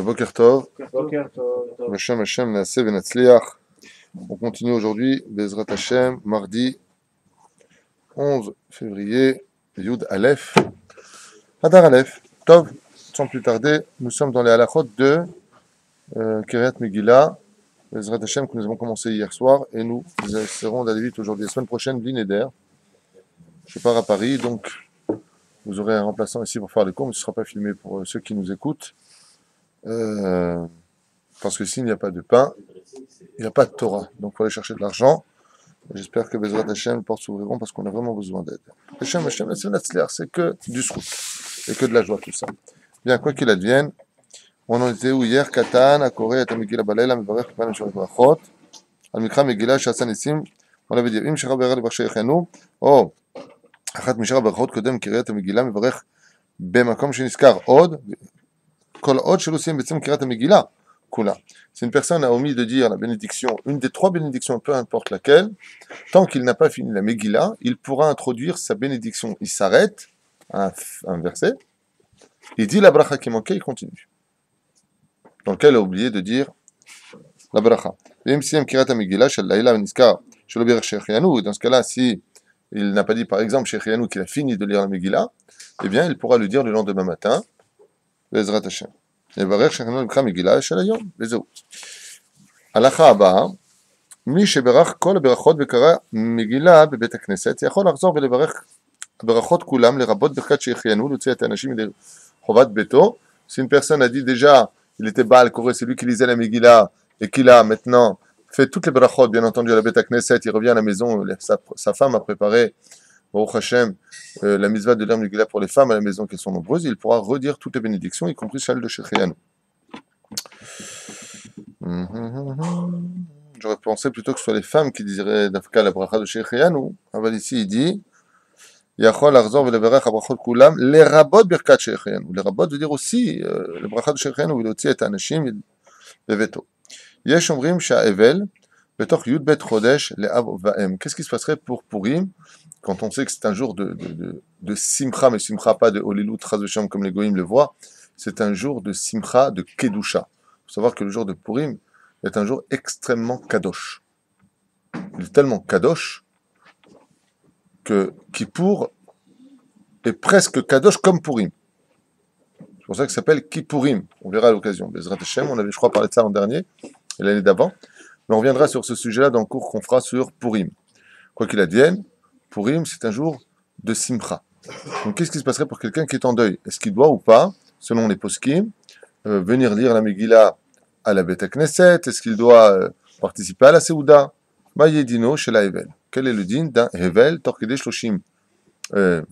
Boker Tov, Hashem Hashem Naaseh Venatzliach. On continue aujourd'hui, Bezrat Hashem, mardi 11 février, Yud Aleph, Hadar Aleph, Tov, sans plus tarder, nous sommes dans les halachot de Kiryat Megillah, Bezrat Hashem, que nous avons commencé hier soir, et nous essaierons d'aller vite aujourd'hui. La semaine prochaine, Blineder, je pars à Paris, donc vous aurez un remplaçant ici pour faire le cours, mais ce ne sera pas filmé pour ceux qui nous écoutent. Parce que s'il n'y a pas de pain, il n'y a pas de Torah. Donc il faut aller chercher de l'argent. J'espère que Bezrat Hashem, les portes s'ouvriront parce qu'on a vraiment besoin d'aide. Hashem, c'est que du srout et que de la joie, tout ça. Bien, quoi qu'il advienne, on en était où hier? Katan, à Corée, à Tamigila Balela, Mevarech, Kapan, Shurat Brachot, Al-Mikra, Megillah, Shassan, Issim. On avait dit, Im Shara Berel, Barché, Echenu, oh, Achat Mishara Brachot, Kodem, Kiryat, Megillah, Mevarech, Bemakom, Sheniskar, Od, Kol Od, Shelusim, Betzim, Kiryat, Megillah. Si une personne a omis de dire la bénédiction, une des trois bénédictions, peu importe laquelle, tant qu'il n'a pas fini la Megillah, il pourra introduire sa bénédiction. Il s'arrête à un verset, il dit la bracha qui manquait, il continue. Dans lequel il a oublié de dire la bracha. Dans ce cas-là, si il n'a pas dit par exemple Shechianu qu'il a fini de lire la Megillah, eh bien il pourra le dire le lendemain matin, Bezrat Hashem. לברך שאנחנו נקרא מגילה של היום, וזהו. הלכה הבאה, מי שברך כל הברכות וקרא מגילה בבית הכנסת, יכול לחזור ולברך הברכות כולם, לרבות ברכת שהחיינו, להוציא את האנשים מדי חובת ביתו. Si une personne a dit déjà, il était Baal Koré, c'est lui qui lisait la Megillah, et qu'il a maintenant fait toutes les brachot, bien entendu, à la Beit Knesset, il revient à la maison, sa femme a préparé, Baruch Hashem, la mitzvah de lire Megillah pour les femmes à la maison qui sont nombreuses, il pourra redire toutes les bénédictions, y compris celle de Shechianu. J'aurais pensé plutôt que ce soit les femmes qui diraient d'Afka la bracha de Shechianu. Aval ici il dit Yachol Arzor veleverech habrachot kulam lerabot birkat Shechianu. Lerabot veut dire aussi le bracha de Shechianu, il aussi est anashim beveto. Yesh omrim sha'evel betoch yud bet chodesh le'av va'em. Qu'est-ce qui se passerait pour Purim quand on sait que c'est un jour de simcha, mais simcha pas de holilut chas v'shem comme les goïms le voient, c'est un jour de simcha, de kedusha. Il faut savoir que le jour de Purim est un jour extrêmement kadosh. Il est tellement kadosh que Kippour est presque kadosh comme Purim. C'est pour ça que ça s'appelle Kippourim. On verra à l'occasion. Bezrat Hashem, on avait, je crois, parlé de ça l'an dernier et l'année d'avant. Mais on reviendra sur ce sujet-là dans le cours qu'on fera sur Purim. Quoi qu'il advienne, Purim, c'est un jour de simcha. Donc, qu'est-ce qui se passerait pour quelqu'un qui est en deuil? Est-ce qu'il doit ou pas, selon les poskim, venir lire la Megillah à la Beit Knesset? Est-ce qu'il doit participer à la Seouda? Mayedino chez la Hevel. Quel est le din d'un Hevel Torkede Shloshim Chaz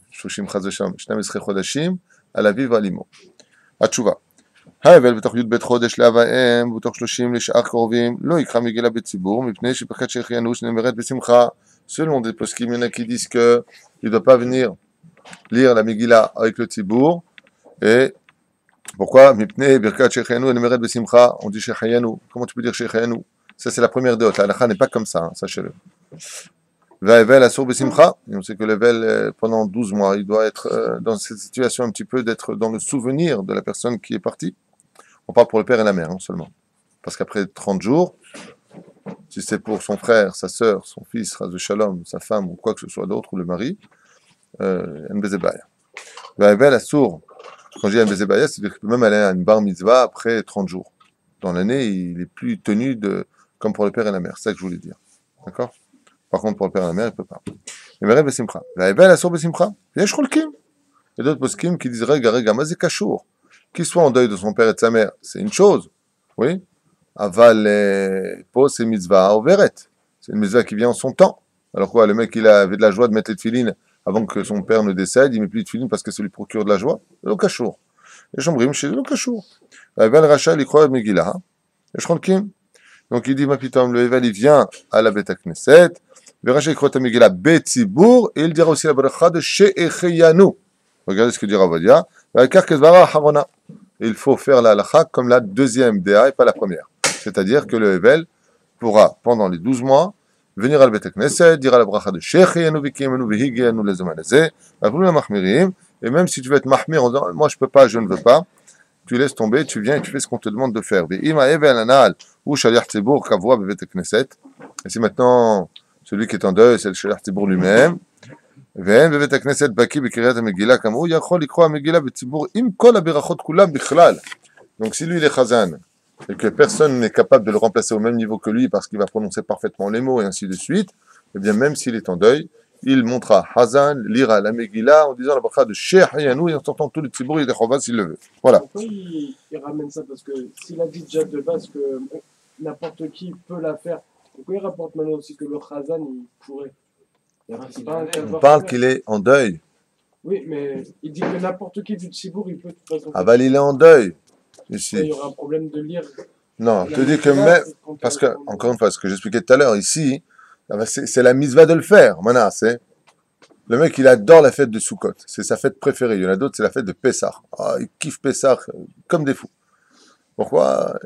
V'Shalom Shnam Esrei Chodashim à la Viva Limo? Atchouva. האבל בתוך י"ב חודש לאב האם ובתוך 30 לשאר קרובים לא יקרא מגילה בציבור מפני שברכת שהחיינו שנאמרת בשמחה. Selon des poskim, il y en a qui disent que il ne doit pas venir lire la Megillah avec le Tzibour. Et pourquoi? Mipnei birkat shechianu enumeret besimcha. On dit shechianu. Comment tu peux dire shechianu? Ça c'est la première déote. La halakha n'est pas comme ça, hein, sachez-le. Va'evel asur besimcha. Et on sait que l'evel pendant 12 mois, il doit être dans cette situation un petit peu d'être dans le souvenir de la personne qui est partie. On parle pour le père et la mère, hein, seulement. Parce qu'après 30 jours, si c'est pour son frère, sa sœur, son fils, Chas V'Shalom, sa femme ou quoi que ce soit d'autre, ou le mari, Nbezebaya. Va'evel asur. Quand je dis Nbezebaya, c'est-à-dire qu'il peut même aller à une bar mitzvah après 30 jours. Dans l'année, il n'est plus tenu comme pour le père et la mère. C'est ça que je voulais dire. D'accord? Par contre, pour le père et la mère, il ne peut pas. Nbezebaya besimcha. Va'evel asur besimcha. Yesh cholkim. Il y a d'autres poskim qui disent Rega, mazé kashour. Qu'il soit en deuil de son père et de sa mère, c'est une chose. Oui? Aval, po, c'est mitzvah overet. C'est une mitzvah qui vient en son temps. Alors quoi, le mec, il avait de la joie de mettre les tefilines avant que son père ne décède, il met plus de tefilines parce que ça lui procure de la joie. Le kashour. Et chambrim chez le kashour. Aval rachal, il croit à Megillah. Et shronkim. Donc il dit, ma pitom, le Evel, il vient à la Beit Knesset. Le rachal, il croit à Megillah Betzibour. Et il dira aussi la bracha de She'echeyanu. Regardez ce que dit Ravadia. Il faut faire la halakha comme la deuxième déa et pas la première. C'est-à-dire que le Hevel pourra, pendant les 12 mois, venir à la Beit Knesset, dire à la bracha de Shechianu Vikimenu Vihigenu les Zemanazé, et même si tu veux être mahmir en disant, moi je peux pas, je ne veux pas, tu laisses tomber, tu viens et tu fais ce qu'on te demande de faire. Ve'ima evel anal ou shaliach tzibur kavua bevet knesset. Et si maintenant celui qui est en deuil, c'est le shaliach tzibur lui-même. ואין בבית הכנסת בקיא בקריאת המגילה כמוהו, יכול לקרוא המגילה בציבור עם כל הברכות כולם בכלל. Donc si lui il est chazan, et que personne n'est capable de le remplacer au même niveau que lui parce qu'il va prononcer parfaitement les mots et ainsi de suite, et bien même s'il est en deuil, il montera Hazan, lira la Megillah en disant la bracha de Sheikh Hayanou et en sortant tout le tzibour, il est chova s'il le veut. Voilà. Pourquoi il ramène ça? Parce que s'il a dit déjà de base que n'importe qui peut la faire, pourquoi il rapporte maintenant aussi que le Khazan il pourrait? On parle qu'il est en deuil. Oui, mais il dit que n'importe qui du tzibour, il peut de toute façon. Ah bah il est en deuil. Ici. Il y aura un problème de lire. Non, je te dis que même, parce que, encore une fois, ce que j'expliquais tout à l'heure, ici, c'est la mitzvah de le faire. Maintenant, c'est le mec, il adore la fête de Sukkot. C'est sa fête préférée. Il y en a d'autres, c'est la fête de Pessah. Ah, il kiffe Pessah comme des fous. Pourquoi?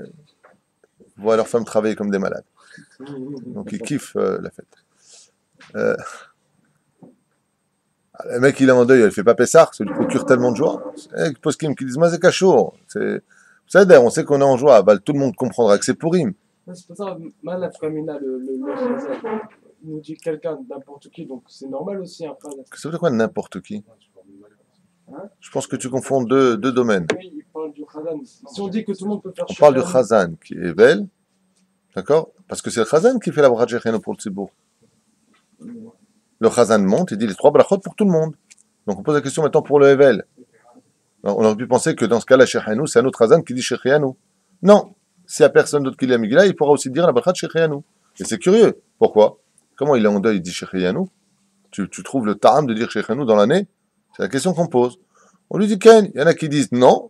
Ils voient leurs femmes travailler comme des malades. Donc, ils kiffent la fête. Le mec, il est en deuil, il ne fait pas Pessah, ça lui procure tellement de joie. Les poskim qui disent, moi, c'est cachour. On sait qu'on est en joie. Bah, tout le monde comprendra que c'est Pourim. C'est pour ça, Malaf Kamina, le Khazan, il nous dit quelqu'un, n'importe qui, donc c'est normal aussi un Khazan. Ça veut dire quoi, n'importe qui? Je pense que tu confonds deux domaines. Oui, il parle du Khazan. Si on dit que tout le monde peut faire On parle du Khazan qui est Evel, d'accord? Parce que c'est le Khazan qui fait la bracha Shechenu pour le Tzibour. Le Khazan monte et dit les 3 brachot pour tout le monde. Donc on pose la question maintenant pour le Evel. Alors, on aurait pu penser que dans ce cas-là, Shechenu, c'est un autre Khazan qui dit Shechenu. Non, s'il n'y a personne d'autre qui lit la Megillah, il pourra aussi dire la bracha de Shechenu. Et c'est curieux. Pourquoi? Comment il est en deuil, il dit Shechenu? Tu trouves le ta'am de dire Shechenu dans l'année? C'est la question qu'on pose. On lui dit Ken. Il y en a qui disent non,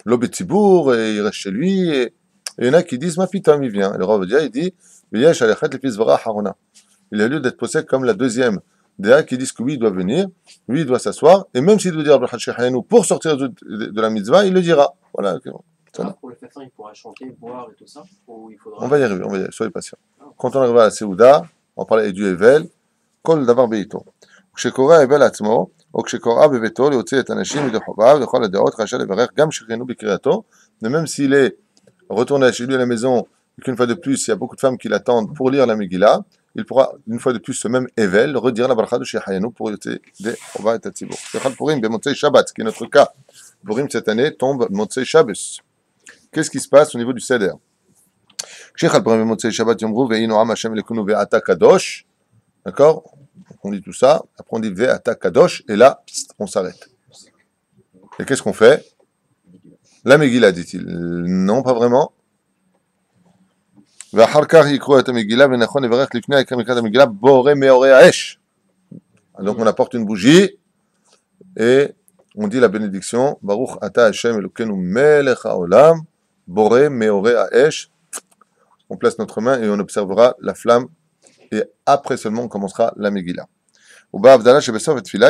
l'obetzibour, et il reste chez lui. Et il y en a qui disent ma pitam, il vient. Et le Rav Odia, il dit V'yesh alechet lepizvara harona. Il a lieu d'être possède comme la deuxième DA qui disent que oui, il doit venir, oui, il doit s'asseoir, et même s'il doit dire Brachat Shechayanu pour sortir de la mitzvah, il le dira. Voilà. Pour le faire ça, il pourra chanter, boire et tout ça, ou il faudra... On va y arriver, soyez patient. Quand on arrivera à la Seouda, on parlait du Evel, Kol Davar Beito. כשקורא האבל עצמו, או כשקורא בביתו להוציא את האנשים ידי חוביו, לכל הדעות רשאי לברך גם שכנו בקריאתו, et même s'il est retourné chez lui à la maison, et qu'une fois de plus, il y a beaucoup de femmes qui l'attendent pour lire la Megillah, il pourra une fois de plus ce même Evel redire la bracha de Shechayanu pour yotze de Chova et Hatzibur. Shechal Purim bemotzei Shabbat, qui est notre cas. Purim cette année tombe Motzei Shabbos. Qu'est-ce qui se passe au niveau du Seder? Shechal Purim bemotzei Shabbat yomru ve'inu am Hashem lekunu ve'ata kadosh. D'accord? On dit tout ça, après on dit ve'ata kadosh, et là, on s'arrête. Et qu'est-ce qu'on fait? La Megillah, dit-il. Non, pas vraiment. ואחר כך יקראו את המגילה ונכון לברך לפני קריאת המגילה בורא מאורי האש. Donc on apporte une bougie et on dit la bénédiction Baruch ata Hashem Elokeinu melech haolam boré meoré haesh. On place notre main et on observera la flamme et après seulement on commencera la Megillah. ובהבדלה שבסוף התפילה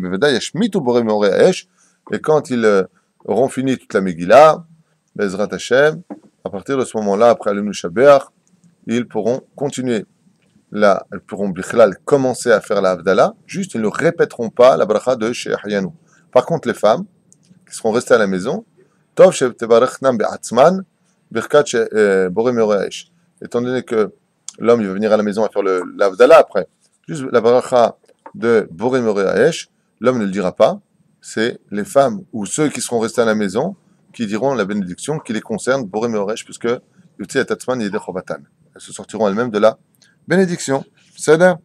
בוודאי ישמיטו בורא מאורי האש, et quand ils auront fini toute la Megillah Bezrat Hashem, à partir de ce moment-là, après Alenu Shabeach, ils pourront continuer. Là, ils pourront commencer à faire la Havdalah, juste ils ne répéteront pas la bracha de Shechayanu. Par contre, les femmes qui seront restées à la maison, Tov Shetevarechnam Be'atzman, Birkat Boré Meoré Haesh. Étant donné que l'homme il va venir à la maison à faire la Havdalah après, juste la bracha de Boré Meoré Haesh, l'homme ne le dira pas, c'est les femmes ou ceux qui seront restés à la maison qui diront la bénédiction qui les concerne, Boré Meoresh, puisque Yotzi et Tatzman Yedei Chovatan. Elles se sortiront elles-mêmes de la bénédiction. C'est-à-dire,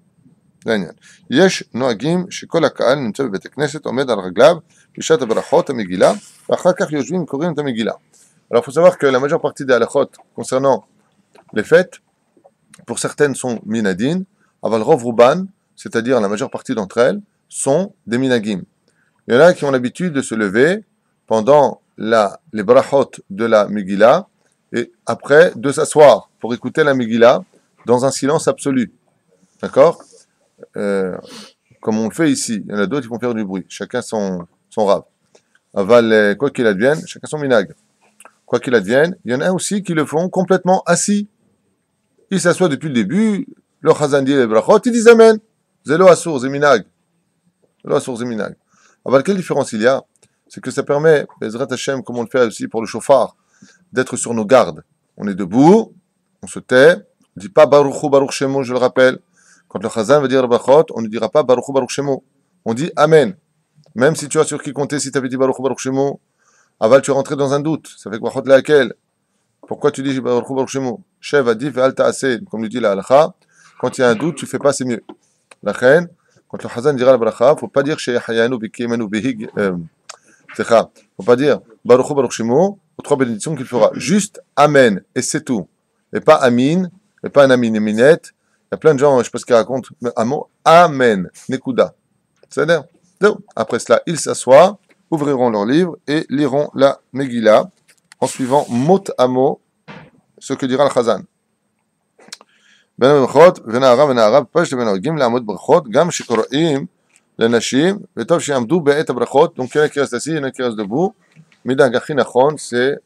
יש נוהגים שכל הקהל נמצא בבית הכנסת, עומד על רגליו, בשעת הברכות, המגילה, ואחר כך יושבים קוראים את המגילה. Alors, il faut savoir que la majeure partie des halachot concernant les fêtes, pour certaines sont minadin, aval rov ruban, c'est-à-dire la majeure partie d'entre elles, sont des minagim. Il y en a qui ont l'habitude de se lever pendant les brachot de la Megillah et après de s'asseoir pour écouter la Megillah dans un silence absolu. D'accord? Comme on le fait ici. Il y en a d'autres qui vont faire du bruit. Chacun son rab. Aval, quoi qu'il advienne, chacun son minag. Quoi qu'il advienne, il y en a aussi qui le font complètement assis. Ils s'assoient depuis le début, le chazan dit les brachot, ils disent amen. Zélo assour, zé minag. Zélo assour, zé minag. Aval, quelle différence il y a? c'est que ça permet, Bezrat Hashem, comme on le fait aussi pour le chauffard, d'être sur nos gardes. On est debout, on se tait, on ne dit pas Baruchu Baruch Shemo, je le rappelle. Quand le Chazan va dire le Brachot, on ne dira pas Baruchu Baruch Shemo. On dit Amen. Même si tu as sur qui compter, si tu avais dit Baruchu Baruch Shemo, Aval, tu es rentré dans un doute. Ça fait que Brachot laquelle. Pourquoi tu dis Baruchu Baruch Shemo? Shev a dit Ve'al ta'aseh, comme le dit la halakha. Quand il y a un doute, tu fais pas, c'est mieux. La reine, quand le Chazan dira le Bracha, il ne faut pas dire Sheyahayanu Bikimenu Bihig. Il ne faut pas dire Baruchu Baruch Shemo aux trois bénédictions qu'il fera. Juste Amen, et c'est tout. Et pas Amin, et pas un Amin et Minette. Il y a plein de gens, je ne sais pas ce qu'ils racontent, mais un mot Amen, Nekuda. C'est-à-dire, après cela, ils s'assoient, ouvriront leur livre et liront la Megillah en suivant mot à mot ce que dira le Chazan. בין הברכות ונערה ונערה בפשט ובין ההוגים לעמוד ברכות גם שקוראים לנשים וטוב שיעמדו בעת הברכות. Donc il y en a qui restent assis, il y en a qui restent debout. Midag הכי נכון, c'est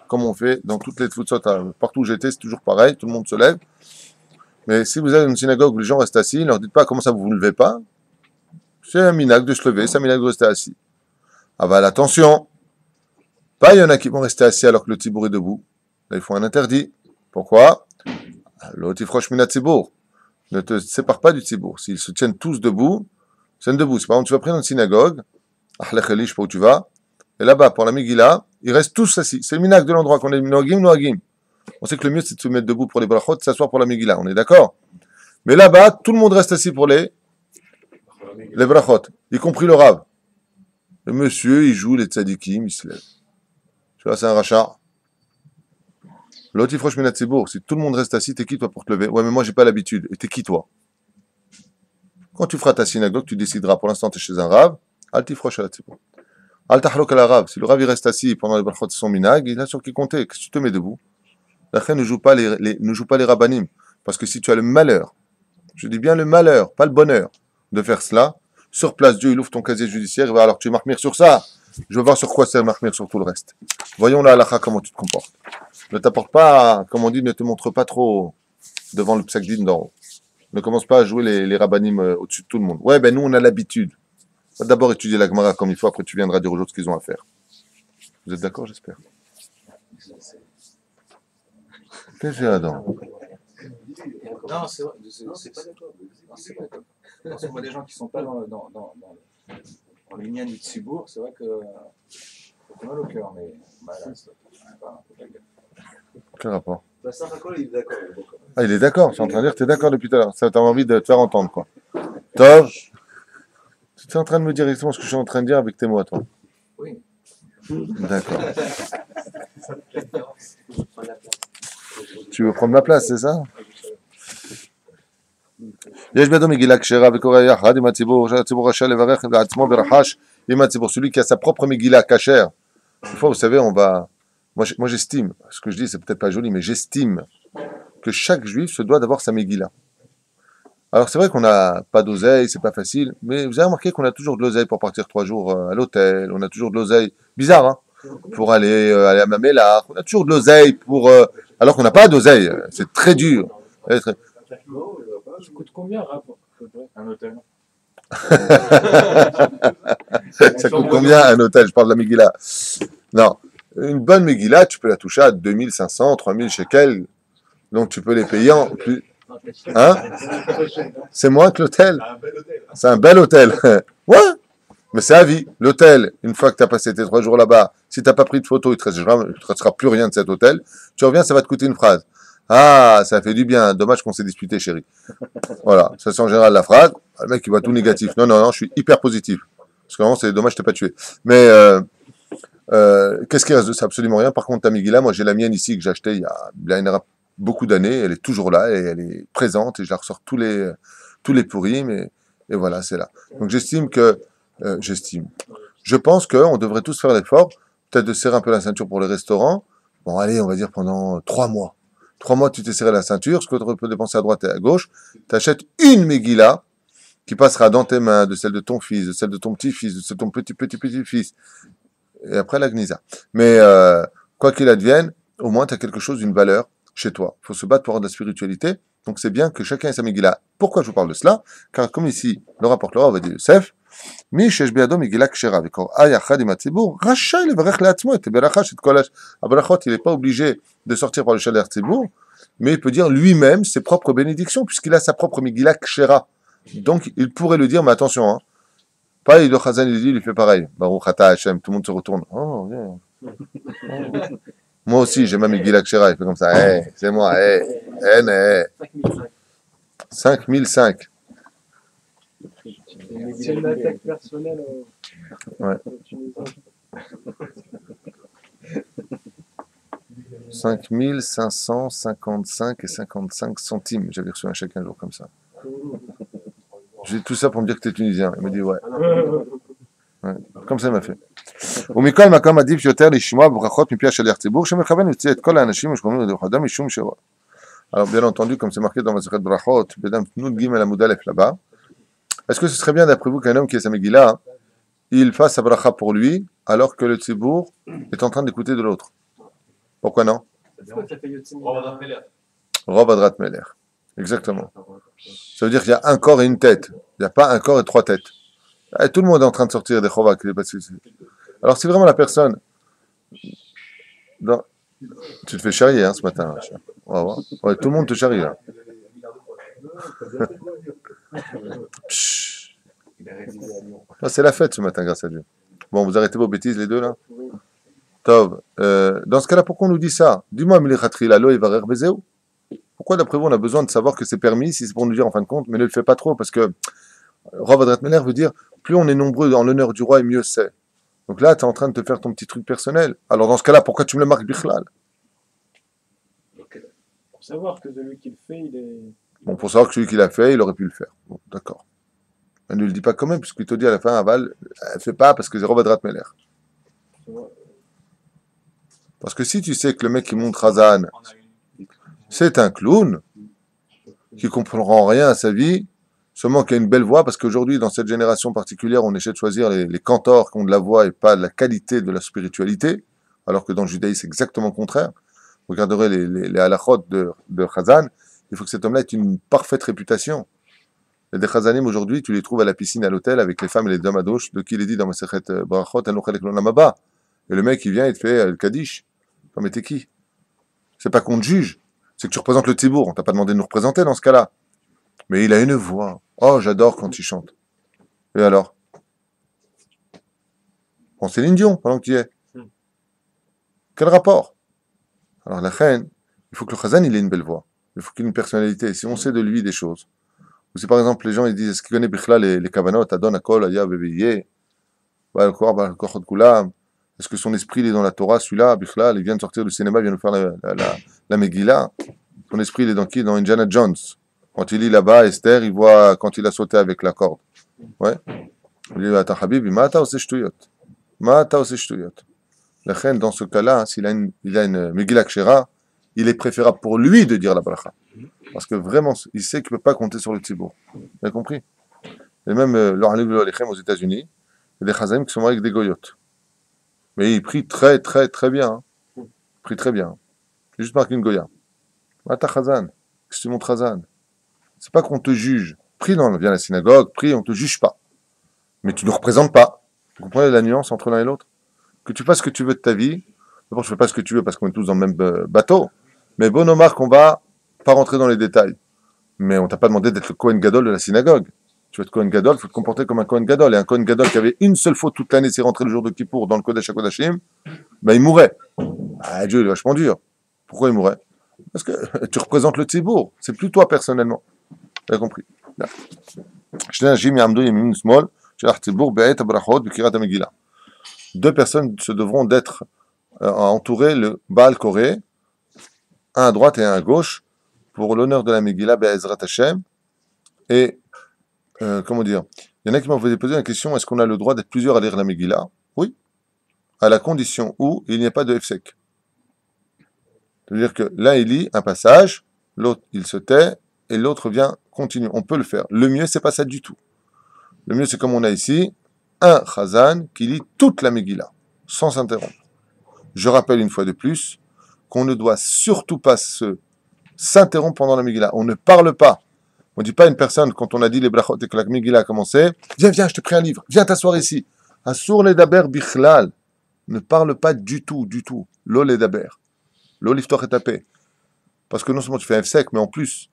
comme on fait dans toutes les tfutsot, partout où j'étais, c'est toujours pareil, tout le monde se lève. Mais si vous avez une synagogue où les gens restent assis, ne leur dites pas comment ça vous ne levez pas. C'est un minag de se lever, c'est un minag de rester assis. Ah bah attention, pas il y en a qui vont rester assis alors que le tibour est debout. Là il faut un interdit. Pourquoi? L'otifroche mina tzibour. Ne te sépare pas du tzibour. S'ils se tiennent tous debout, tiennent debout. C'est par exemple, tu vas prendre une synagogue, je sais pas où tu vas, et là-bas, pour la Megillah, ils restent tous assis. C'est le minag de l'endroit qu'on est noagim. On sait que le mieux, c'est de se mettre debout pour les brachot, de s'asseoir pour la Megillah. On est d'accord? Mais là-bas, tout le monde reste assis pour les brachot, y compris le Rav. Le monsieur, il joue les tzadikim, il se lève. Tu vois, c'est un rachat. L'otifroche mina tzibour, si tout le monde reste assis, t'es qui toi pour te lever? Ouais, mais moi j'ai pas l'habitude. Et t'es qui toi? Quand tu feras ta synagogue, tu décideras. Pour l'instant, t'es chez un Rav. Altifroche à la tzibour. Al tahlok à la Rav. Si le Rav il reste assis pendant les brachot de son minag, il a sur qui compter. Qu'est-ce que tu te mets debout? La reine ne joue pas les rabbanim. Parce que si tu as le malheur, je dis bien le malheur, pas le bonheur, de faire cela, sur place, Dieu il ouvre ton casier judiciaire, et va alors tu marmires sur ça. Je veux voir sur quoi c'est marmire sur tout le reste. Voyons la halakha comment tu te comportes. Ne t'apporte pas, comme on dit, ne te montre pas trop devant le psakdin d'en haut. Ne commence pas à jouer les rabbanim au-dessus de tout le monde. Ouais, ben nous on a l'habitude. Va d'abord étudier la Gemara comme il faut, après tu viendras dire aux autres ce qu'ils ont à faire. Vous êtes d'accord, j'espère? Qu'est-ce que j'ai Adam? Non, c'est vrai, c'est pas d'accord. C'est pas d'accord. Parce qu'on voit des gens qui ne sont pas dans l'union du Tzibour, c'est vrai que c'est mal au cœur, mais voilà, c'est pas Quel rapport? ça, il est d'accord. Ah, il est d'accord, je suis en train de dire que tu es d'accord depuis tout à l'heure. Ça t'a envie de te faire entendre, quoi. Tov, tu es en train de me dire exactement ce que je suis en train de dire avec tes mots à toi. Oui. D'accord. Tu veux prendre ma place, c'est ça? יש בידו מגילה כשרה וקורא יחד עם הציבור, שהציבור רשאי לברך לעצמו ברחש עם הציבור, celui qui a sa propre Megillah cachère. Des fois, vous savez, moi j'estime, ce que je dis c'est peut-être pas joli, mais j'estime que chaque juif se doit d'avoir sa Megillah. Alors c'est vrai qu'on n'a pas d'oseille, c'est pas facile, mais vous avez remarqué qu'on a toujours de l'oseille pour partir 3 jours à l'hôtel, on a toujours de l'oseille, bizarre hein, pour aller à Mamela, on a toujours de l'oseille pour... alors qu'on n'a pas d'oseille, c'est très dur. Ça coûte combien, rapport? Un hôtel. Ça coûte combien un hôtel? Je parle de la Megillah. Non, une bonne Megillah, tu peux la toucher à 2500, 3000 shekels, donc tu peux les payer en plus... Hein? C'est moins que l'hôtel. C'est un bel hôtel. Ouais, mais c'est à vie. L'hôtel, une fois que tu as passé tes 3 jours là-bas, si tu n'as pas pris de photo, il ne te restera plus rien de cet hôtel. Tu reviens, ça va te coûter une phrase. Ah, ça fait du bien. Dommage qu'on s'est disputé, chérie. Voilà, ça c'est en général la phrase. Le mec, il voit tout négatif. Non, je suis hyper positif. Parce que vraiment, c'est dommage, je t'ai pas tué. Mais qu'est-ce qui reste de ça? Absolument rien. Par contre, ta Megillah, moi j'ai la mienne ici que j'ai achetée il y a beaucoup d'années. Elle est toujours là et elle est présente et je la ressors tous les pourris. Et voilà, c'est là. Donc je pense qu'on devrait tous faire l'effort, peut-être de serrer un peu la ceinture pour les restaurants. Bon, allez, on va dire pendant 3 mois. 3 mois, tu t'es serré la ceinture, ce que tu peux dépenser à droite et à gauche. Tu achètes une Megillah qui passera dans tes mains, de celle de ton fils, de celle de ton petit-fils, de celle de ton petit-petit-petit-fils. Et après la Gnisa. Mais quoi qu'il advienne, au moins tu as quelque chose d'une valeur chez toi. Il faut se battre pour avoir de la spiritualité. Donc c'est bien que chacun ait sa Megillah. Pourquoi je vous parle de cela? Car comme ici, le rapporteur va dire Youssef, מי שיש בידו מגילה כשרה וקוראה יחד עם הציבור, רשאי לברך לעצמו את ברכה שאת כל הברכות, il n'est pas obligé de sortir par le shaliach ציבור, mais il peut dire lui-même ses propres bénédictions, puisqu'il a sa propre Megillah Kshera. Donc, il pourrait le dire, mais attention, hein, pas il le Chazan, il dit, il fait pareil. Baruch Ata Hashem, tout le monde se retourne. Oh, yeah. Moi aussi, j'ai ma Megillah Kshera, il fait comme ça. Hey, c'est moi, hey, hey. 5005. C'est une attaque personnelle. Ouais. 5555 et 55 centimes. J'avais reçu un chèque un jour comme ça. J'ai tout ça pour me dire que tu es tunisien. Il m'a dit ouais. Ouais. Comme ça, il m'a fait. ומכל מקום עדיף יותר לשמוע ברכות מפי השליח ציבור שמכוון יוצא את כל האנשים ושקוראים לדרך אדם משום שבוע. Alors bien entendu, comme c'est marqué dans Masechet Brachot, Bedam Tnud Gimel Amud Aleph là-bas, est-ce que ce serait bien d'après vous qu'un homme qui est sa Megillah, il fasse sa bracha pour lui alors que le tzibur est en train d'écouter de l'autre? Pourquoi non? Rob Adrat Meler. Exactement. Ça veut dire qu'il y a un corps et une tête. Il n'y a pas un corps et trois têtes. Et tout le monde est en train de sortir des chovak. Alors si vraiment la personne... Tu te fais charrier hein, ce matin. On va voir. Ouais, tout le monde te charrie là. Ah, c'est la fête ce matin, grâce à Dieu. Bon, vous arrêtez vos bêtises les deux là. Tov. Dans ce cas-là, pourquoi on nous dit ça? Dis-moi, pourquoi d'après vous on a besoin de savoir que c'est permis si c'est pour nous dire en fin de compte, mais ne le fais pas trop parce que Rav Adrat Meler veut dire plus on est nombreux en l'honneur du roi et mieux c'est. Donc là, tu es en train de te faire ton petit truc personnel. Alors dans ce cas-là, pourquoi tu me le marques Bichlal? Pour savoir que celui qui le fait, il est. Bon, pour savoir que celui qui l'a fait, il aurait pu le faire. Bon, d'accord. Mais ne le dis pas quand même, puisqu'il te dit à la fin, Aval, elle fait pas parce que c'est Rav Adrat Meler. Parce que si tu sais que le mec qui monte Razan, c'est un clown, qui ne comprendra rien à sa vie, seulement qui a une belle voix, parce qu'aujourd'hui, dans cette génération particulière, on essaie de choisir les cantors qui ont de la voix et pas de la qualité de la spiritualité, alors que dans le judaïsme, c'est exactement le contraire. Vous regarderez les halachot de Chazan, il faut que cet homme-là ait une parfaite réputation. Et des Chazanim, aujourd'hui, tu les trouves à la piscine, à l'hôtel, avec les femmes et les dames à douche, de qui il est dit dans Masechet Brachot, et le mec, il vient, il te fait le Kaddish. Non, mais t'es qui? C'est pas qu'on te juge, c'est que tu représentes le Tzibour. On t'a pas demandé de nous représenter dans ce cas-là. Mais il a une voix. Oh, j'adore quand il chante. Et alors? Bon, Céline Dion, pendant que tu y es. Quel rapport? Alors, la reine, il faut que le Chazan, il ait une belle voix. Il faut qu'il ait une personnalité. Si on sait de lui des choses. Ou si par exemple, les gens, ils disent, est-ce qu'il connaît Bichla les kavanot, Adon, Akol, Aya, Bebeye, Kochot Kulam? Est-ce que son esprit, il est dans la Torah, celui-là, Bichla, il vient de sortir du cinéma, il vient de faire la Megillah. Son esprit, il est dans qui? Dans Indiana Jones. Quand il lit là-bas, Esther, il voit quand il a sauté avec la corde. Ouais. Il dit, attends, Habibi, Mata ose shtuyot. Mata ose shtuyot. La reine, dans ce cas-là, s'il a une Megillah Kshera, il est préférable pour lui de dire la bracha. Parce que vraiment, il sait qu'il ne peut pas compter sur le tzibour. Vous avez compris? Et même, aux États-Unis, il y a des chazanim qui sont avec des goyotes. Mais il prie très, très, très bien. Hein. Il prie très bien. J'ai juste marqué une goya. Mata Chazan. Qu'est-ce que tu montres Chazan? C'est pas qu'on te juge. Prie, viens à la synagogue, prie, on ne te juge pas. Mais tu ne nous représentes pas. Vous comprenez la nuance entre l'un et l'autre? Que tu fasses ce que tu veux de ta vie. D'abord, je ne fais pas ce que tu veux parce qu'on est tous dans le même bateau. Mais bon, Omar, qu'on va pas rentrer dans les détails. Mais on t'a pas demandé d'être le Kohen Gadol de la synagogue. Tu veux être Kohen Gadol, il faut te comporter comme un Kohen Gadol. Et un Kohen Gadol qui avait une seule faute toute l'année, c'est rentré le jour de Kippour dans le Kodesh HaKodashim, ben il mourrait. Ah, Dieu, il est vachement dur. Pourquoi il mourrait? Parce que tu représentes le Tzibour. C'est plus toi personnellement. Vous avez compris? Deux personnes se devront d'être entourées le Baal Koré, un à droite et un à gauche, pour l'honneur de la Megillah Be'ezrat Hashem. Et, comment dire, il y en a qui m'ont posé la question, est-ce qu'on a le droit d'être plusieurs à lire la Megillah? Oui, à la condition où il n'y a pas de Hefsek. C'est-à-dire que l'un il lit un passage, l'autre il se tait, et l'autre vient continuer. On peut le faire. Le mieux, c'est pas ça du tout. Le mieux, c'est comme on a ici, un Chazan qui lit toute la Megillah, sans s'interrompre. Je rappelle une fois de plus qu'on ne doit surtout pas s'interrompre pendant la Megillah. On ne parle pas. On ne dit pas à une personne, quand on a dit les brachot et que la Megillah a commencé, viens, viens, je te prie un livre, viens t'asseoir ici. Assour les daber bichlal. Ne parle pas du tout, du tout. Lo les daber. Lo liftor et tapé. Parce que non seulement tu fais un sec, mais en plus,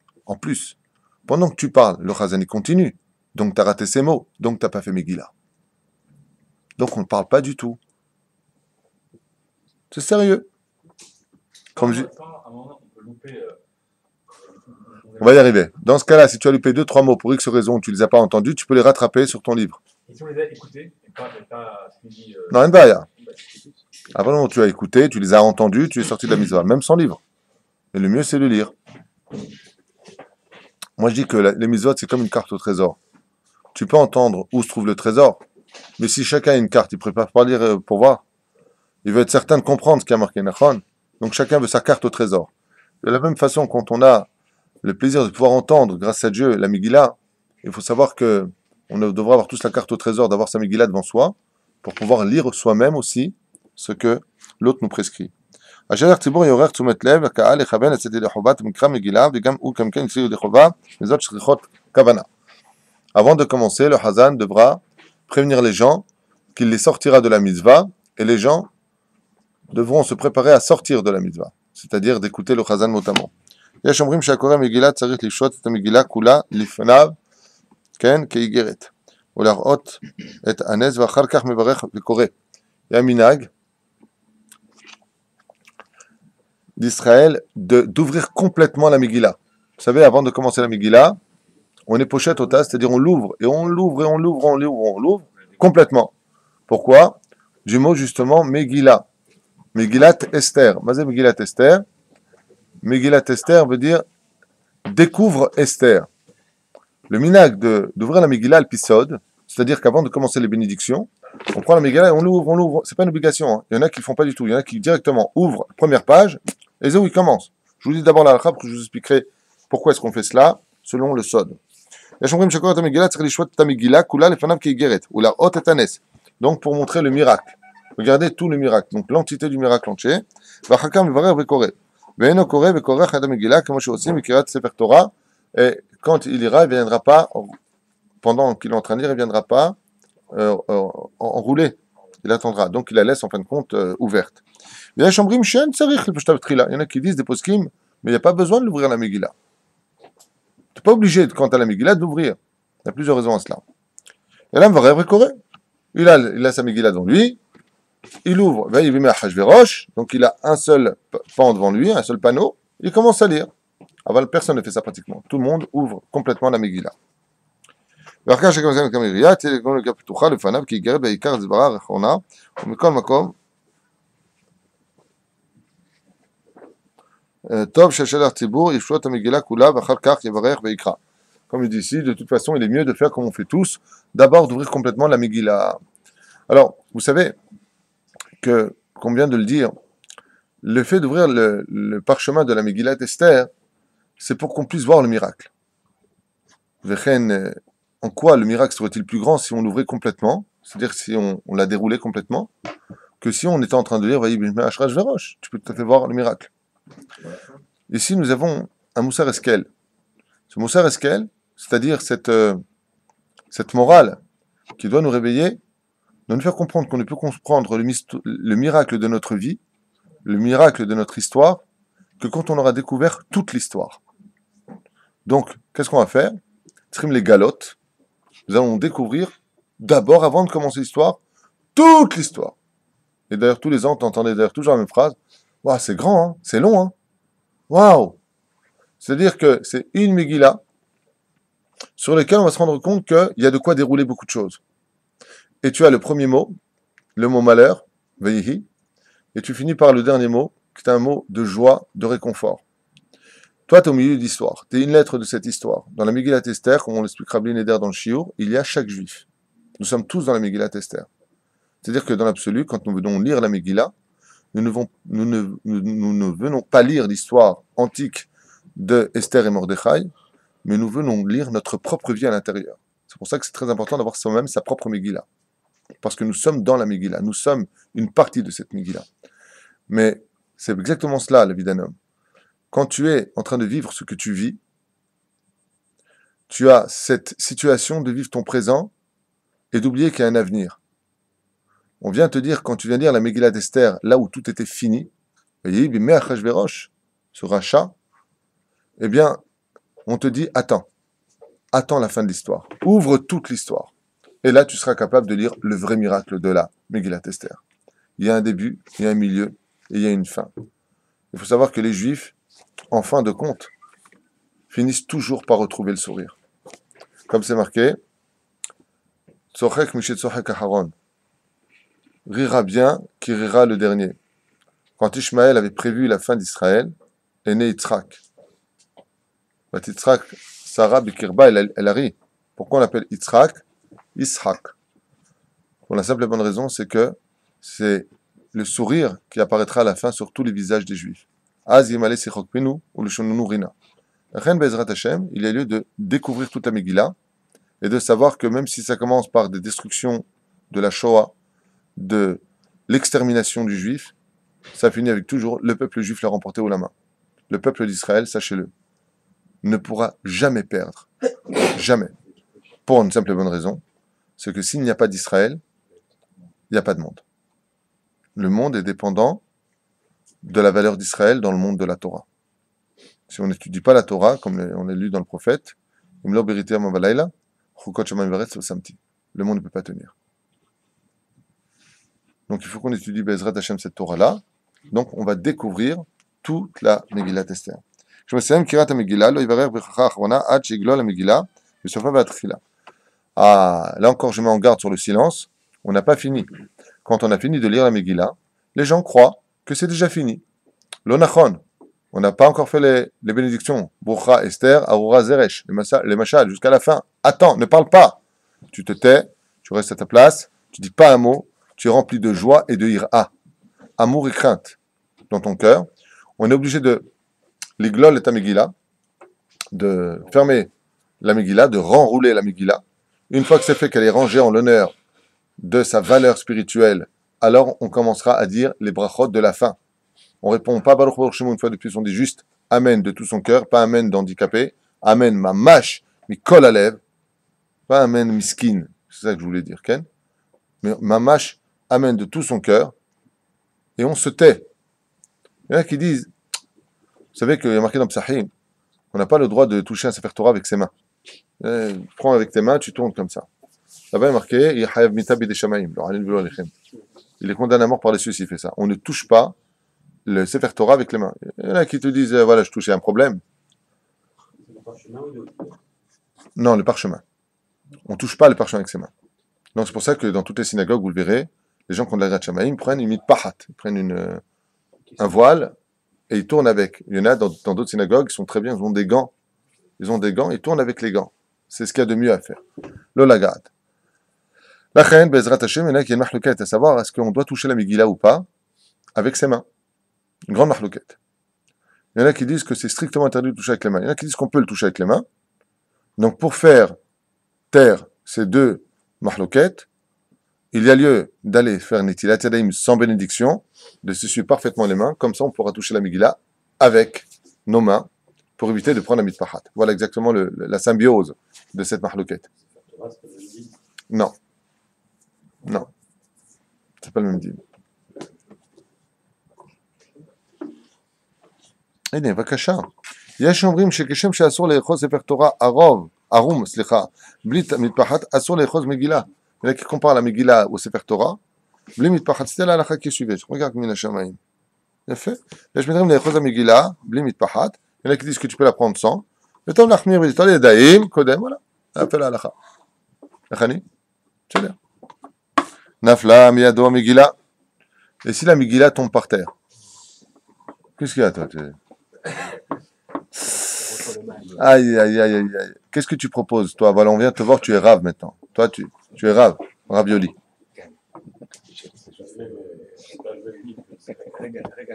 pendant que tu parles, le chazan il continue. Donc tu as raté ses mots. Donc tu n'as pas fait Megillah. Donc on ne parle pas du tout. C'est sérieux. Comme je... À un moment, on peut louper. On va y arriver. Dans ce cas-là, si tu as loupé 2-3 mots pour X raison, tu ne les as pas entendus, tu peux les rattraper sur ton livre. Et si on les a écoutés, et pas suivi. Non, rien de barrière. Après le moment où tu as écouté, tu les as entendus, tu es sorti de la mitzvah, même sans livre. Et le mieux, c'est de lire. Moi, je dis que les mitzvot, c'est comme une carte au trésor. Tu peux entendre où se trouve le trésor, mais si chacun a une carte, il ne prépare pas lire pour voir. Il veut être certain de comprendre ce qui a marqué Nachon. Donc chacun veut sa carte au trésor. De la même façon, quand on a le plaisir de pouvoir entendre, grâce à Dieu, la Megillah, il faut savoir que on devra avoir tous la carte au trésor, d'avoir sa Megillah devant soi, pour pouvoir lire soi-même aussi ce que l'autre nous prescrit. Avant de commencer, le Hazan devra prévenir les gens qu'il les sortira de la mitzvah, et les gens devront se préparer à sortir de la mitzvah, c'est-à-dire d'écouter le Hazan notamment. יש אומרים שהקורא מגילה צריך לשרות את המגילה כולה לפניו, כן, כאיגרת, ולהראות את הנס ואחר כך מברך וקורא. Il y a un minhag d'Israël d'ouvrir complètement la Megillah. Vous savez, avant de commencer la Megillah, on est pochette au tas, c'est-à-dire on l'ouvre, et on l'ouvre, et on l'ouvre, on l'ouvre, on l'ouvre, complètement. Pourquoi? Du mot justement Megillah. Megillat Esther. Mazé Megillat Esther. Megillat Esther veut dire découvre Esther. Le minhag d'ouvrir la Megillah al-Pisod, c'est-à-dire qu'avant de commencer les bénédictions, on prend la Megillah et on l'ouvre. C'est pas une obligation. Hein. Il y en a qui le font pas du tout. Il y en a qui directement ouvrent la première page et c'est où ils commencent. Je vous dis d'abord la halakha pour que je vous expliquerai pourquoi est-ce qu'on fait cela selon le Sod. Donc pour montrer le miracle. Regardez tout le miracle. Donc l'entité du miracle entier. Et quand il ira, il ne viendra pas, pendant qu'il est en train de lire, il ne viendra pas enroulé. Il attendra. Donc il la laisse en fin de compte ouverte. Il y en a qui disent des poskim, mais il n'y a pas besoin de l'ouvrir la Megillah. Tu n'es pas obligé, quand tu as la Megillah, de l'ouvrir. Il y a plusieurs raisons à cela. Et là, il a sa Megillah devant lui. Il ouvre, donc il a un seul pan devant lui, un seul panneau, il commence à lire. Avant, personne ne fait ça pratiquement. Tout le monde ouvre complètement la Megillah. Comme il dit ici, de toute façon, il est mieux de faire comme on fait tous, d'abord d'ouvrir complètement la Megillah. Alors, vous savez, qu'on vient de le dire, le fait d'ouvrir le parchemin de la Megillat Esther, c'est pour qu'on puisse voir le miracle. En quoi le miracle serait-il plus grand si on l'ouvrait complètement, c'est-à-dire si on l'a déroulé complètement, que si on était en train de lire tu peux tout à fait voir le miracle. Ici, nous avons un Moussar Eskel. Ce Moussar Eskel, c'est-à-dire cette morale qui doit nous réveiller, de nous faire comprendre qu'on ne peut comprendre le miracle de notre vie, le miracle de notre histoire, que quand on aura découvert toute l'histoire. Donc, qu'est-ce qu'on va faire? Trim les galottes. Nous allons découvrir, d'abord, avant de commencer l'histoire, toute l'histoire. Et d'ailleurs, tous les ans, tu entendais d'ailleurs toujours la même phrase. Waouh, c'est grand, hein, c'est long, hein. Waouh! C'est-à-dire que c'est une Megillah sur laquelle on va se rendre compte qu'il y a de quoi dérouler beaucoup de choses. Et tu as le premier mot, le mot malheur, Veihi, et tu finis par le dernier mot, qui est un mot de joie, de réconfort. Toi, tu es au milieu d'histoire, tu es une lettre de cette histoire. Dans la Megillat Esther, comme on l'expliquera Bli Neder dans le Shiur, il y a chaque juif. Nous sommes tous dans la Megillat Esther. C'est-à-dire que dans l'absolu, quand nous venons lire la Megillah, nous ne venons pas lire l'histoire antique de Esther et Mordechai, mais nous venons lire notre propre vie à l'intérieur. C'est pour ça que c'est très important d'avoir soi-même sa propre Megillah. Parce que nous sommes dans la Megillah, nous sommes une partie de cette Megillah. Mais c'est exactement cela, la vie d'un homme. Quand tu es en train de vivre ce que tu vis, tu as cette situation de vivre ton présent et d'oublier qu'il y a un avenir. On vient te dire, quand tu viens lire la Megillah d'Esther, là où tout était fini, ce rachat, eh bien, on te dit, attends la fin de l'histoire. Ouvre toute l'histoire. Et là, tu seras capable de lire le vrai miracle de la Megillah d'Esther. Il y a un début, il y a un milieu, et il y a une fin. Il faut savoir que les Juifs, en fin de compte, finissent toujours par retrouver le sourire. Comme c'est marqué, Tzochek Mishet Tzochek Aharon. Rira bien, qui rira le dernier. Quand Ishmaël avait prévu la fin d'Israël, est né Yitzhak. Yitzhak, Sarah Bikirba, elle a ri. Pourquoi on l'appelle Yitzhak? Ishak. Pour la simple et bonne raison, c'est que c'est le sourire qui apparaîtra à la fin sur tous les visages des Juifs. Az Yimale Sichok Pinu ou le Shonunu Rina. Ren Bezrat Hashem, il y a lieu de découvrir toute la Megillah et de savoir que même si ça commence par des destructions de la Shoah, de l'extermination du Juif, ça finit avec toujours le peuple juif l'a remporté haut la main. Le peuple d'Israël, sachez-le, ne pourra jamais perdre. Jamais. Pour une simple et bonne raison, c'est que s'il n'y a pas d'Israël, il n'y a pas de monde. Le monde est dépendant de la valeur d'Israël dans le monde de la Torah. Si on n'étudie pas la Torah, comme on l'a lu dans le prophète, le monde ne peut pas tenir. Donc il faut qu'on étudie Bezrat Hashem cette Torah-là. Donc on va découvrir toute la Megillah d'Esther. Je me souviens Kirat Megillah, lo yivarer b'chacha achrona ad sheiglo la Megillah, v'sofa v'atchila. Ah, là encore je mets en garde sur le silence. On n'a pas fini. Quand on a fini de lire la Megillah, les gens croient que c'est déjà fini. L'onachon, on n'a pas encore fait les bénédictions. Brucha, Esther, Arura, Zeresh, les machal, jusqu'à la fin. Attends, ne parle pas. Tu te tais, tu restes à ta place, tu dis pas un mot, tu es rempli de joie et de ira. Amour et crainte dans ton cœur. On est obligé de l'iglol et ta Megillah, de fermer la Megillah, de renrouler la Megillah. Une fois que c'est fait, qu'elle est rangée en l'honneur de sa valeur spirituelle, alors on commencera à dire les brachot de la fin. On ne répond pas Baruch Baruch Shemu une fois de plus, on dit juste Amen de tout son cœur, pas Amen d'handicapé, Amen mamash, mi kol alev, pas Amen miskin, c'est ça que je voulais dire, Ken, mais mamash, Amen de tout son cœur, et on se tait. Il y en a qui disent, vous savez qu'il y a marqué dans Psahim, on n'a pas le droit de toucher un Sefer Torah avec ses mains. Prends avec tes mains, tu tournes comme ça. Là-bas, il est marqué, il est condamné à mort par les cieux s'il fait ça. On ne touche pas le Sefer Torah avec les mains. Il y en a qui te disent, voilà, je touchais un problème. Non, le parchemin. On ne touche pas le parchemin avec ses mains. Donc c'est pour ça que dans toutes les synagogues, vous le verrez, les gens qui ont de la Yirat Shamayim prennent une mitpahat, ils prennent un voile et ils tournent avec. Il y en a dans d'autres synagogues qui sont très bien, ils ont des gants. Ils tournent avec les gants. C'est ce qu'il y a de mieux à faire. L'olagad. La chaîne, Bezrat Hashem, il y en a qui a une mahlouquette à savoir est-ce qu'on doit toucher la Megillah ou pas avec ses mains. Une grande mahlouquette. Il y en a qui disent que c'est strictement interdit de toucher avec les mains. Il y en a qui disent qu'on peut le toucher avec les mains. Donc pour faire taire ces deux mahlouquettes, il y a lieu d'aller faire Netilat Yadayim sans bénédiction, de s'essuyer parfaitement les mains, comme ça on pourra toucher la Megillah avec nos mains, pour éviter de prendre la mitpahat. Voilà exactement la symbiose de cette mahlouquette. Non. Non. C'est pas le même dîme. הנה, בבקשה. יש שאומרים שכשם שאסור לאחוז ספר תורה ערום, בלי מטפחת, אסור לאחוז מגילה. Il y en a qui comparent la Megillah au Sefer Torah, בלי מטפחת, c'était la halakha qui suivait. Je regarde מן השמיים. יפה. יש מדברים לאחוז המגילה, בלי מטפחת. Il y en a qui disent que tu peux la prendre sans. וטוב להחמיר ולטול ידיים, קודם, voilà. זה fait la halakha. איך אני? בסדר. נפלה מידו המגילה. Et si la Megillah tombe par terre? Qu'est-ce qu'il y a, toi? Aïe, aïe, aïe, aïe, aïe. Qu'est-ce que tu proposes, toi? Voilà, on vient te voir, tu es Rav maintenant. Toi, tu es Rav, Ravioli.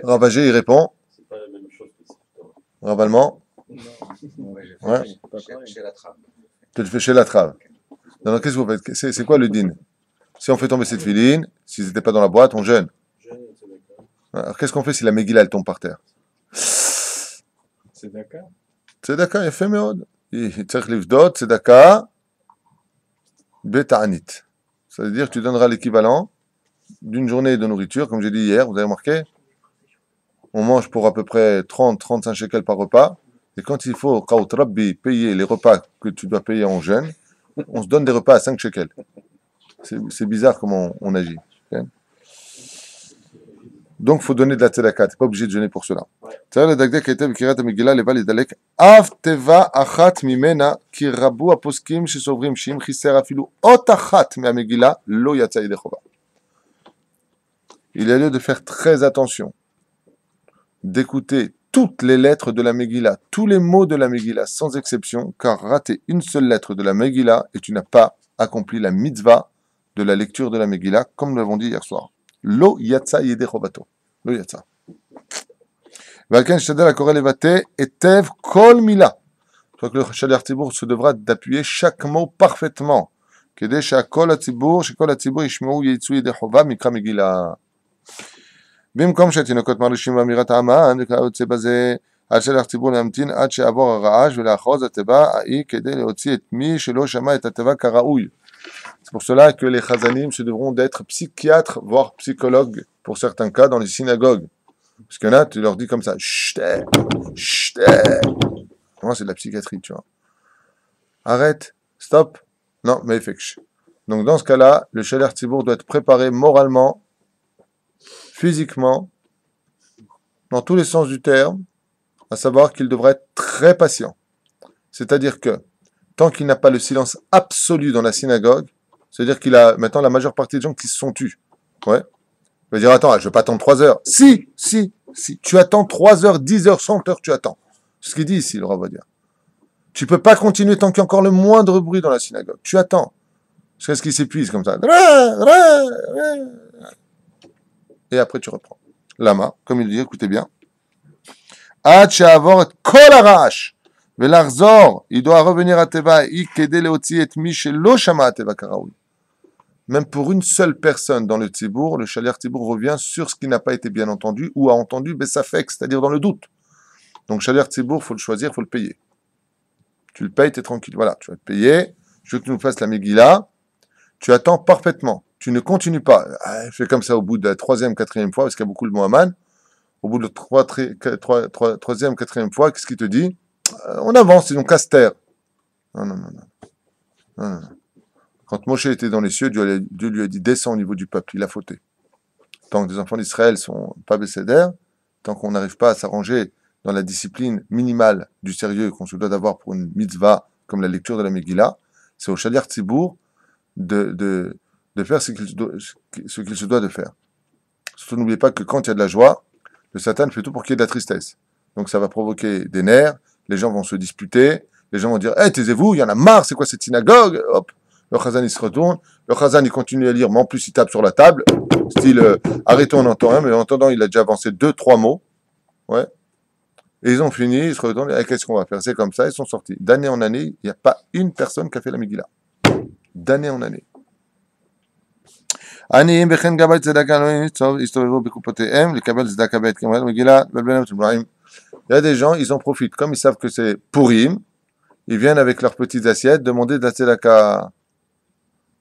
Rav Agé, il répond. Rav Allemand. Ouais. Chez la trame. Tu le fais chez la trave. Donc, qu'est-ce que vous faites? C'est quoi le din? Si on fait tomber cette filine, s'ils n'étaient pas dans la boîte, on jeûne. Alors, qu'est-ce qu'on fait si la Megillah, elle tombe par terre? C'est d'accord. C'est d'accord, il fait méode. צריך לפדות צדקה בתענית. C'est-à-dire que tu donneras l'équivalent d'une journée de nourriture, comme j'ai dit hier, vous avez remarqué, on mange pour à peu près 30-35 shekels par repas, et quand il faut, Qaut Rabbi, payer les repas que tu dois payer en jeûne, on se donne des repas à 5 shekels. C'est bizarre comment on agit. Okay? Donc, il faut donner de la tzedaka, tu n'es pas obligé de jeûner pour cela. C'est le dagdek qui était b'kirat Megillah leva lidalek av teva achat mimena ki rabu aposkim shesovrim shim chiser afilu ot achat me'amegillah lo yatsa yedei chova. Il y a lieu de faire très attention, d'écouter toutes les lettres de la Megillah, tous les mots de la Megillah, sans exception, car rater une seule lettre de la Megillah et tu n'as pas accompli la mitzvah de la lecture de la Megillah, comme nous l'avons dit hier soir. Lo yatsa yedei chovato. Lo yatsa. Valken Shadel a koré levate etev kol mila. Je crois que le Shadel Tibour se devra d'appuyer chaque mot parfaitement. Kede shakol hatzibur, shekol hatzibur yishmeu yitzu yedei chova mikra Megillah. במקום שהתינוקות מרגישים באמירת האמן וכיוצא בזה על שליח ציבור להמתין עד שיעבור הרעש ולאחוז התיבה ההיא כדי להוציא את מי שלא שמע את התיבה כראוי. C'est pour cela que les chazanim se devront d'être psychiatres, voire psychologues pour certains cas dans les synagogues. Parce que là, tu leur dis comme ça, chut, chut. Moi, c'est de la psychiatrie, tu vois. Arrête, stop. Non, mais feksh. Donc dans ce cas-là, le shaliach tzibur doit être préparé moralement, physiquement, dans tous les sens du terme, à savoir qu'il devrait être très patient. C'est-à-dire que, tant qu'il n'a pas le silence absolu dans la synagogue, c'est-à-dire qu'il a maintenant la majeure partie des gens qui se sont tus. Ouais. Il va dire, attends, je ne vais pas attendre 3 heures. Si. Tu attends 3 heures, 10 heures, 100 heures, tu attends. C'est ce qu'il dit ici, le roi va dire. Tu ne peux pas continuer tant qu'il y a encore le moindre bruit dans la synagogue. Tu attends. Jusqu'à ce qu'il s'épuise comme ça. Et après tu reprends. Lama, comme il dit, écoutez bien. Ad she'avor et kol harash ve'lachzor, il doit revenir à Teva, kedei leotzi et mi shelo shama Teva karaoui. Même pour une seule personne dans le tzibour, le shaliach tzibour revient sur ce qui n'a pas été bien entendu ou a entendu besafek, c'est-à-dire dans le doute. Donc shaliach tzibour, faut le choisir, faut le payer. Tu le payes, t'es tranquille. Voilà, tu vas te payer. Je veux que tu nous fasses la Megillah. Tu attends parfaitement. Tu ne continues pas. Je fais comme ça au bout de la 3e, 4e fois, parce qu'il y a beaucoup de mots aman. Au bout de la 3e, 4e fois, qu'est-ce qu'il te dit? On avance, ils ont casse-terre. Non. Quand Moshe était dans les cieux, Dieu lui a dit, descends au niveau du peuple, il a fauté. Tant que les enfants d'Israël sont pas bécédères, tant qu'on n'arrive pas à s'arranger dans la discipline minimale du sérieux qu'on se doit d'avoir pour une mitzvah, comme la lecture de la Megillah, c'est au shaliach tzibour de faire ce qu'il se doit de faire. Surtout n'oubliez pas que quand il y a de la joie, le Satan fait tout pour qu'il y ait de la tristesse. Donc ça va provoquer des nerfs, les gens vont se disputer, les gens vont dire hey, taisez-vous, il y en a marre, c'est quoi cette synagogue? Hop, le chazan il se retourne, le chazan il continue à lire, mais en plus il tape sur la table, style arrêtons, on entend rien, mais en entendant il a déjà avancé 2-3 mots. Ouais. Et ils ont fini, ils se retournent, et qu'est-ce qu'on va faire? C'est comme ça, ils sont sortis. D'année en année, il n'y a pas une personne qui a fait la Megillah. D'année en année. עניים וכן גבאי צדקה לא יסתובבו בקופותיהם לקבל צדקה בעת כמובן מגילה בבני ובתמלאים. Il y a des gens, ils en profitent. Comme ils savent que c'est Purim, ils viennent avec leurs petites assiettes demander de la tzedaka.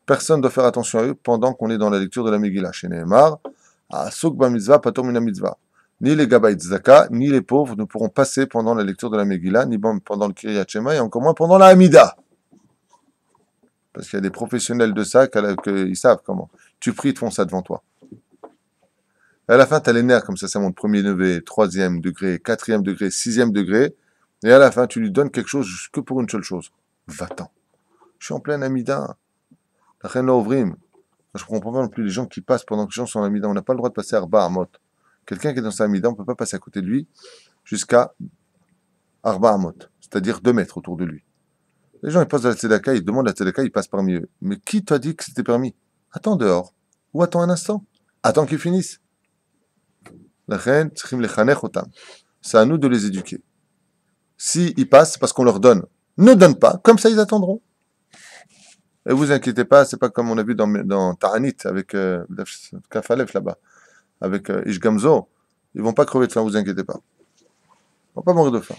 Personne ne doit faire attention à eux pendant qu'on est dans la lecture de la Megillah. Chez Nehemar, Asuk ba mitzvah, pator mina mitzvah. Ni les gabay tzedaka, ni les pauvres ne pourront passer pendant la lecture de la Megillah, ni pendant le Kiryat Shema, et encore moins pendant la Hamida. Parce qu'il y a des professionnels de ça qu'ils savent comment. Tu pries, ils te font ça devant toi. Et à la fin, tu as les nerfs comme ça monte premier degré, 3e degré, 4e degré, 6e degré. Et à la fin, tu lui donnes quelque chose que pour une seule chose. Va-t'en. Je suis en pleine Amida. La reine Ovrim. Je ne comprends pas non plus les gens qui passent pendant que les gens sont en Amida. On n'a pas le droit de passer à Arba Amot. Quelqu'un qui est dans sa Amida, on ne peut pas passer à côté de lui jusqu'à Arba Amot. C'est-à-dire 2 mètres autour de lui. Les gens, ils passent à la tzedaka, ils demandent la tzedaka, ils passent parmi eux. Mais qui t'a dit que c'était permis? Attends dehors. Ou attends un instant. Attends qu'ils finissent. C'est à nous de les éduquer. S'ils passent, c'est parce qu'on leur donne. Ne donne pas, comme ça ils attendront. Et vous inquiétez pas, c'est pas comme on a vu dans Ta'anit, avec Kafalef là-bas, avec Ish Gamzo. Ils vont pas crever de faim, vous inquiétez pas. Ils vont pas mourir de faim.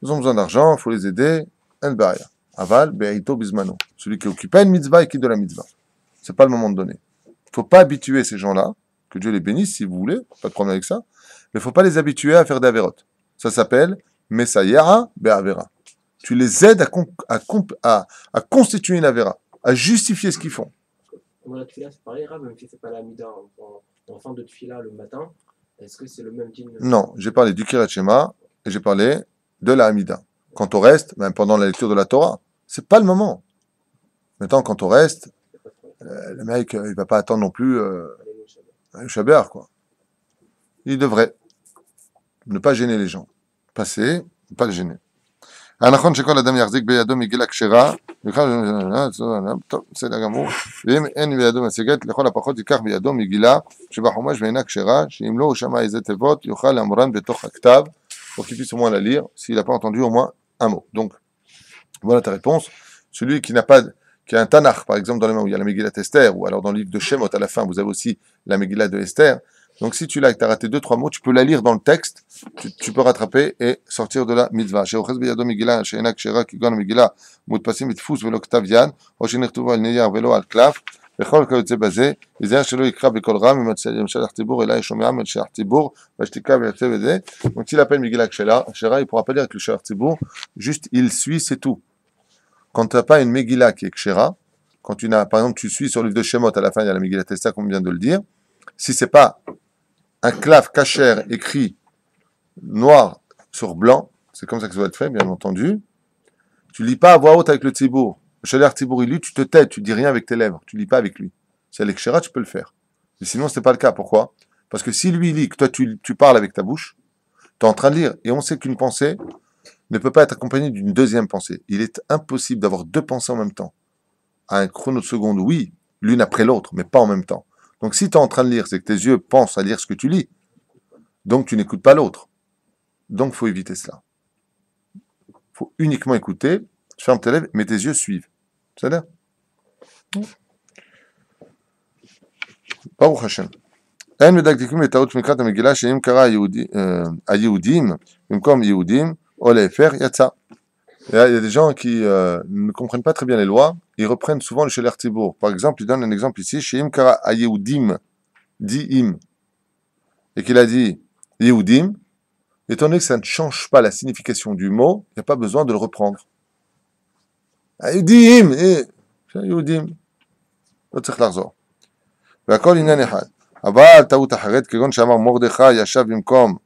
Ils ont besoin d'argent, il faut les aider. El Baria. Aval, Be'ito Bismano. Celui qui occupe une mitzvah et qui de la mitzvah. C'est pas le moment de donner. Il ne faut pas habituer ces gens-là, que Dieu les bénisse si vous voulez, pas de problème avec ça, mais il ne faut pas les habituer à faire des avérotes. Ça s'appelle Messayera Be'avera. Tu les aides à constituer une avéra, à justifier ce qu'ils font. Moi, la tefila, c'est pareil, Rab, même si c'est pas la mida en fin de tefila le matin, est-ce que c'est le même dîme? Non, j'ai parlé du Kirat Shema et j'ai parlé de la Hamida. Quant au reste, même pendant la lecture de la Torah, c'est pas le moment. Maintenant, quant au reste, le mec, il va pas attendre non plus un Shabbat, quoi. Il devrait ne pas gêner les gens. Passer, ne pas les gêner. הנכון שכל אדם יחזיק בידו מגילה כשרה, בסדר גמור, ואם אין בידו משיגת, לכל הפחות ייקח בידו מגילה שבחומש ואינה כשרה, שאם לא הוא שמע איזה תיבות, יוכל לאמרן בתוך הכתב, pour qu'il puisse au moins la lire, s'il n'a pas entendu au moins un mot. Donc, voilà ta réponse. Celui qui n'a pas, qui a un Tanakh, par exemple, dans les mains où il y a la Megillah Esther, ou alors dans le livre de Shemot, à la fin, vous avez aussi la Megillah de Esther. Donc, si tu l'as et que tu as raté 2-3 mots, tu peux la lire dans le texte, tu peux rattraper et sortir de la mitzvah. She'ochaz biyado Megillah, she'ena kshera, kigon Megillah, mutpasim itfus velo ktav-yad, או שנכתבו על נייר ולא על קלף, וכל כיוצא בזה, ייזהר שלא יקרא בקול רם, משלח ציבור, אלא ישומע משלח ציבור, והשתיקה ויוצא בזה. Donc, s'il appelle Megillah Kshera, il ne pourra pas dire avec le Shalach Tzibur, juste il suit, c'est tout. Quand tu n'as pas une Megillah qui est Kshera, quand tu n'as, par exemple, tu suis sur le livre de Shemot, à la fin, il y a la Megillah Esther, comme on vient de le dire, si c'est pas un clave kasher écrit noir sur blanc, c'est comme ça que ça doit être fait, bien entendu, tu lis pas à voix haute avec le Tzibour. Le Shalach Tzibur, il lit, tu te tais, tu dis rien avec tes lèvres, tu lis pas avec lui. Si elle est Kshera, tu peux le faire. Mais sinon, ce n'est pas le cas. Pourquoi? Parce que si lui lit, que toi tu parles avec ta bouche, tu es en train de lire, et on sait qu'une pensée ne peut pas être accompagnée d'une deuxième pensée. Il est impossible d'avoir deux pensées en même temps. À un chrono de seconde, oui, l'une après l'autre, mais pas en même temps. Donc si tu es en train de lire, c'est que tes yeux pensent à lire ce que tu lis. Donc tu n'écoutes pas l'autre. Donc il faut éviter cela. Il faut uniquement écouter, tu fermes tes lèvres, mais tes yeux suivent. C'est ça? Baruch Hashem. אין מדקדקים בטעות מקראת המגילה שאם קרא היהודים במקום יהודים או להפך יצא. Il y a des gens qui ne comprennent pas très bien les lois, ils reprennent souvent le Shelach Tzibur. Par exemple, il donne un exemple ici, שאם קרא היהודים dit im, et qu'il a dit Yehudim, étant donné que ça ne change pas la signification du mot, il n'y a pas besoin de le reprendre. Yehudim, Yehudim, לא צריך לחזור. והכל עניין אחד. אבל טעות אחרת, כגון שאמר מרדכי ישב במקום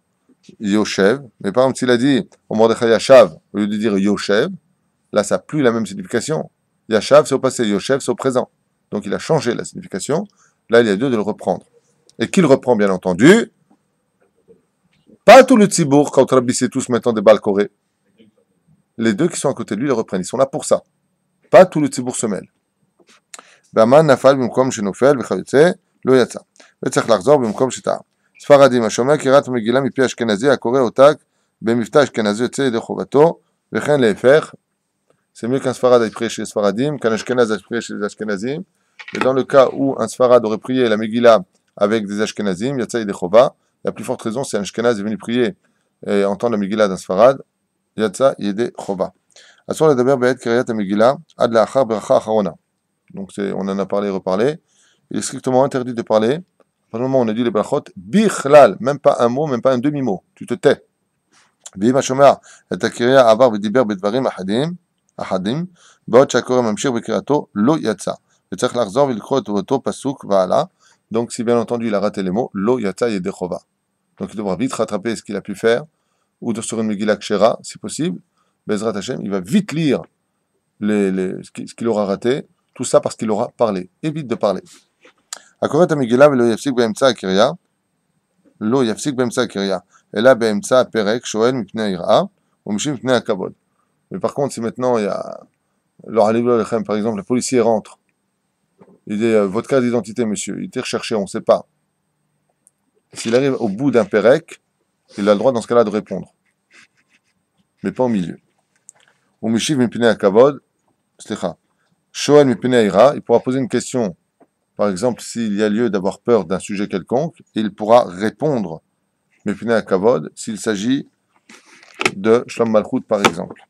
יושב, mais par exemple s'il a dit מרדכי ישב, au lieu de dire יושב, là ça n'a plus la même signification. Yashav c'est au passé, Yoshev c'est au présent. Donc il a changé la signification, là il y a lieu de le reprendre. Et qu'il reprend bien entendu, pas tout le tzibour, quand Rabbi c'est tous maintenant des balles corées. Les deux qui sont à côté de lui le reprennent, ils sont là pour ça. Pas tout le tzibour se mêle. והמן נפל במקום שנופל וכיוצא לא יצא. וצריך לחזור במקום שטעה. ספרדים, השומע קריאת המגילה מפי אשכנזי, הקורא אותה במבטא אשכנזי יוצא ידי חובתו, וכן להפך. C'est mieux qu'un Sfarad ait prié chez les Sfaradim, qu'un Ashkenaz ait prié chez les Ashkenazim. Et dans le cas où un Sfarad aurait prié la Megillah avec des Ashkenazim, Yatsa Yedei Chova, la plus forte raison, c'est un Ashkenaz est venu prier et entendre la Megillah d'un Sfarad, Yatsa Yedei Chova. Asur ledaber be'et kriyat ha-Megillah ad la'achar bracha acharona. Donc on en a parlé et reparlé. Il est strictement interdit de parler. À partir du moment où on a dit les brachot, bichlal, même pas un mot, même pas un demi-mot. Tu te tais. V'im ha-shomar et ha-kriya avar v'diber bedvarim ahadim, בעוד שהקורא ממשיך בקריאתו, לא יצא. וצריך לחזור ולקרוא את אותו פסוק והלאה. Donc, si bien entendu, il a raté les mots, lo yatsa yedei chova. Donc, il devra vite rattraper ce qu'il a pu faire, ou sur une Megillah Kshera, si possible. Bezrat Hashem, il va vite lire ce qu'il aura raté, tout ça parce qu'il aura parlé. Évite de parler. הקורא את המגילה ולא יפסיק באמצע הקריאה, לא יפסיק באמצע הקריאה, אלא באמצע הפרק, שואל מפני היראה, ומשיב מפני הכבוד. Mais par contre, si maintenant il y a par exemple, le policier rentre, il dit votre carte d'identité, monsieur, il était recherché, on ne sait pas. S'il arrive au bout d'un pérec, il a le droit dans ce cas-là de répondre, mais pas au milieu. Ou mishiv mipnei hakavod, slicha, shoel mipnei ira, il pourra poser une question, par exemple, s'il y a lieu d'avoir peur d'un sujet quelconque, et il pourra répondre mipnei hakavod s'il s'agit de Shlom Malchut par exemple.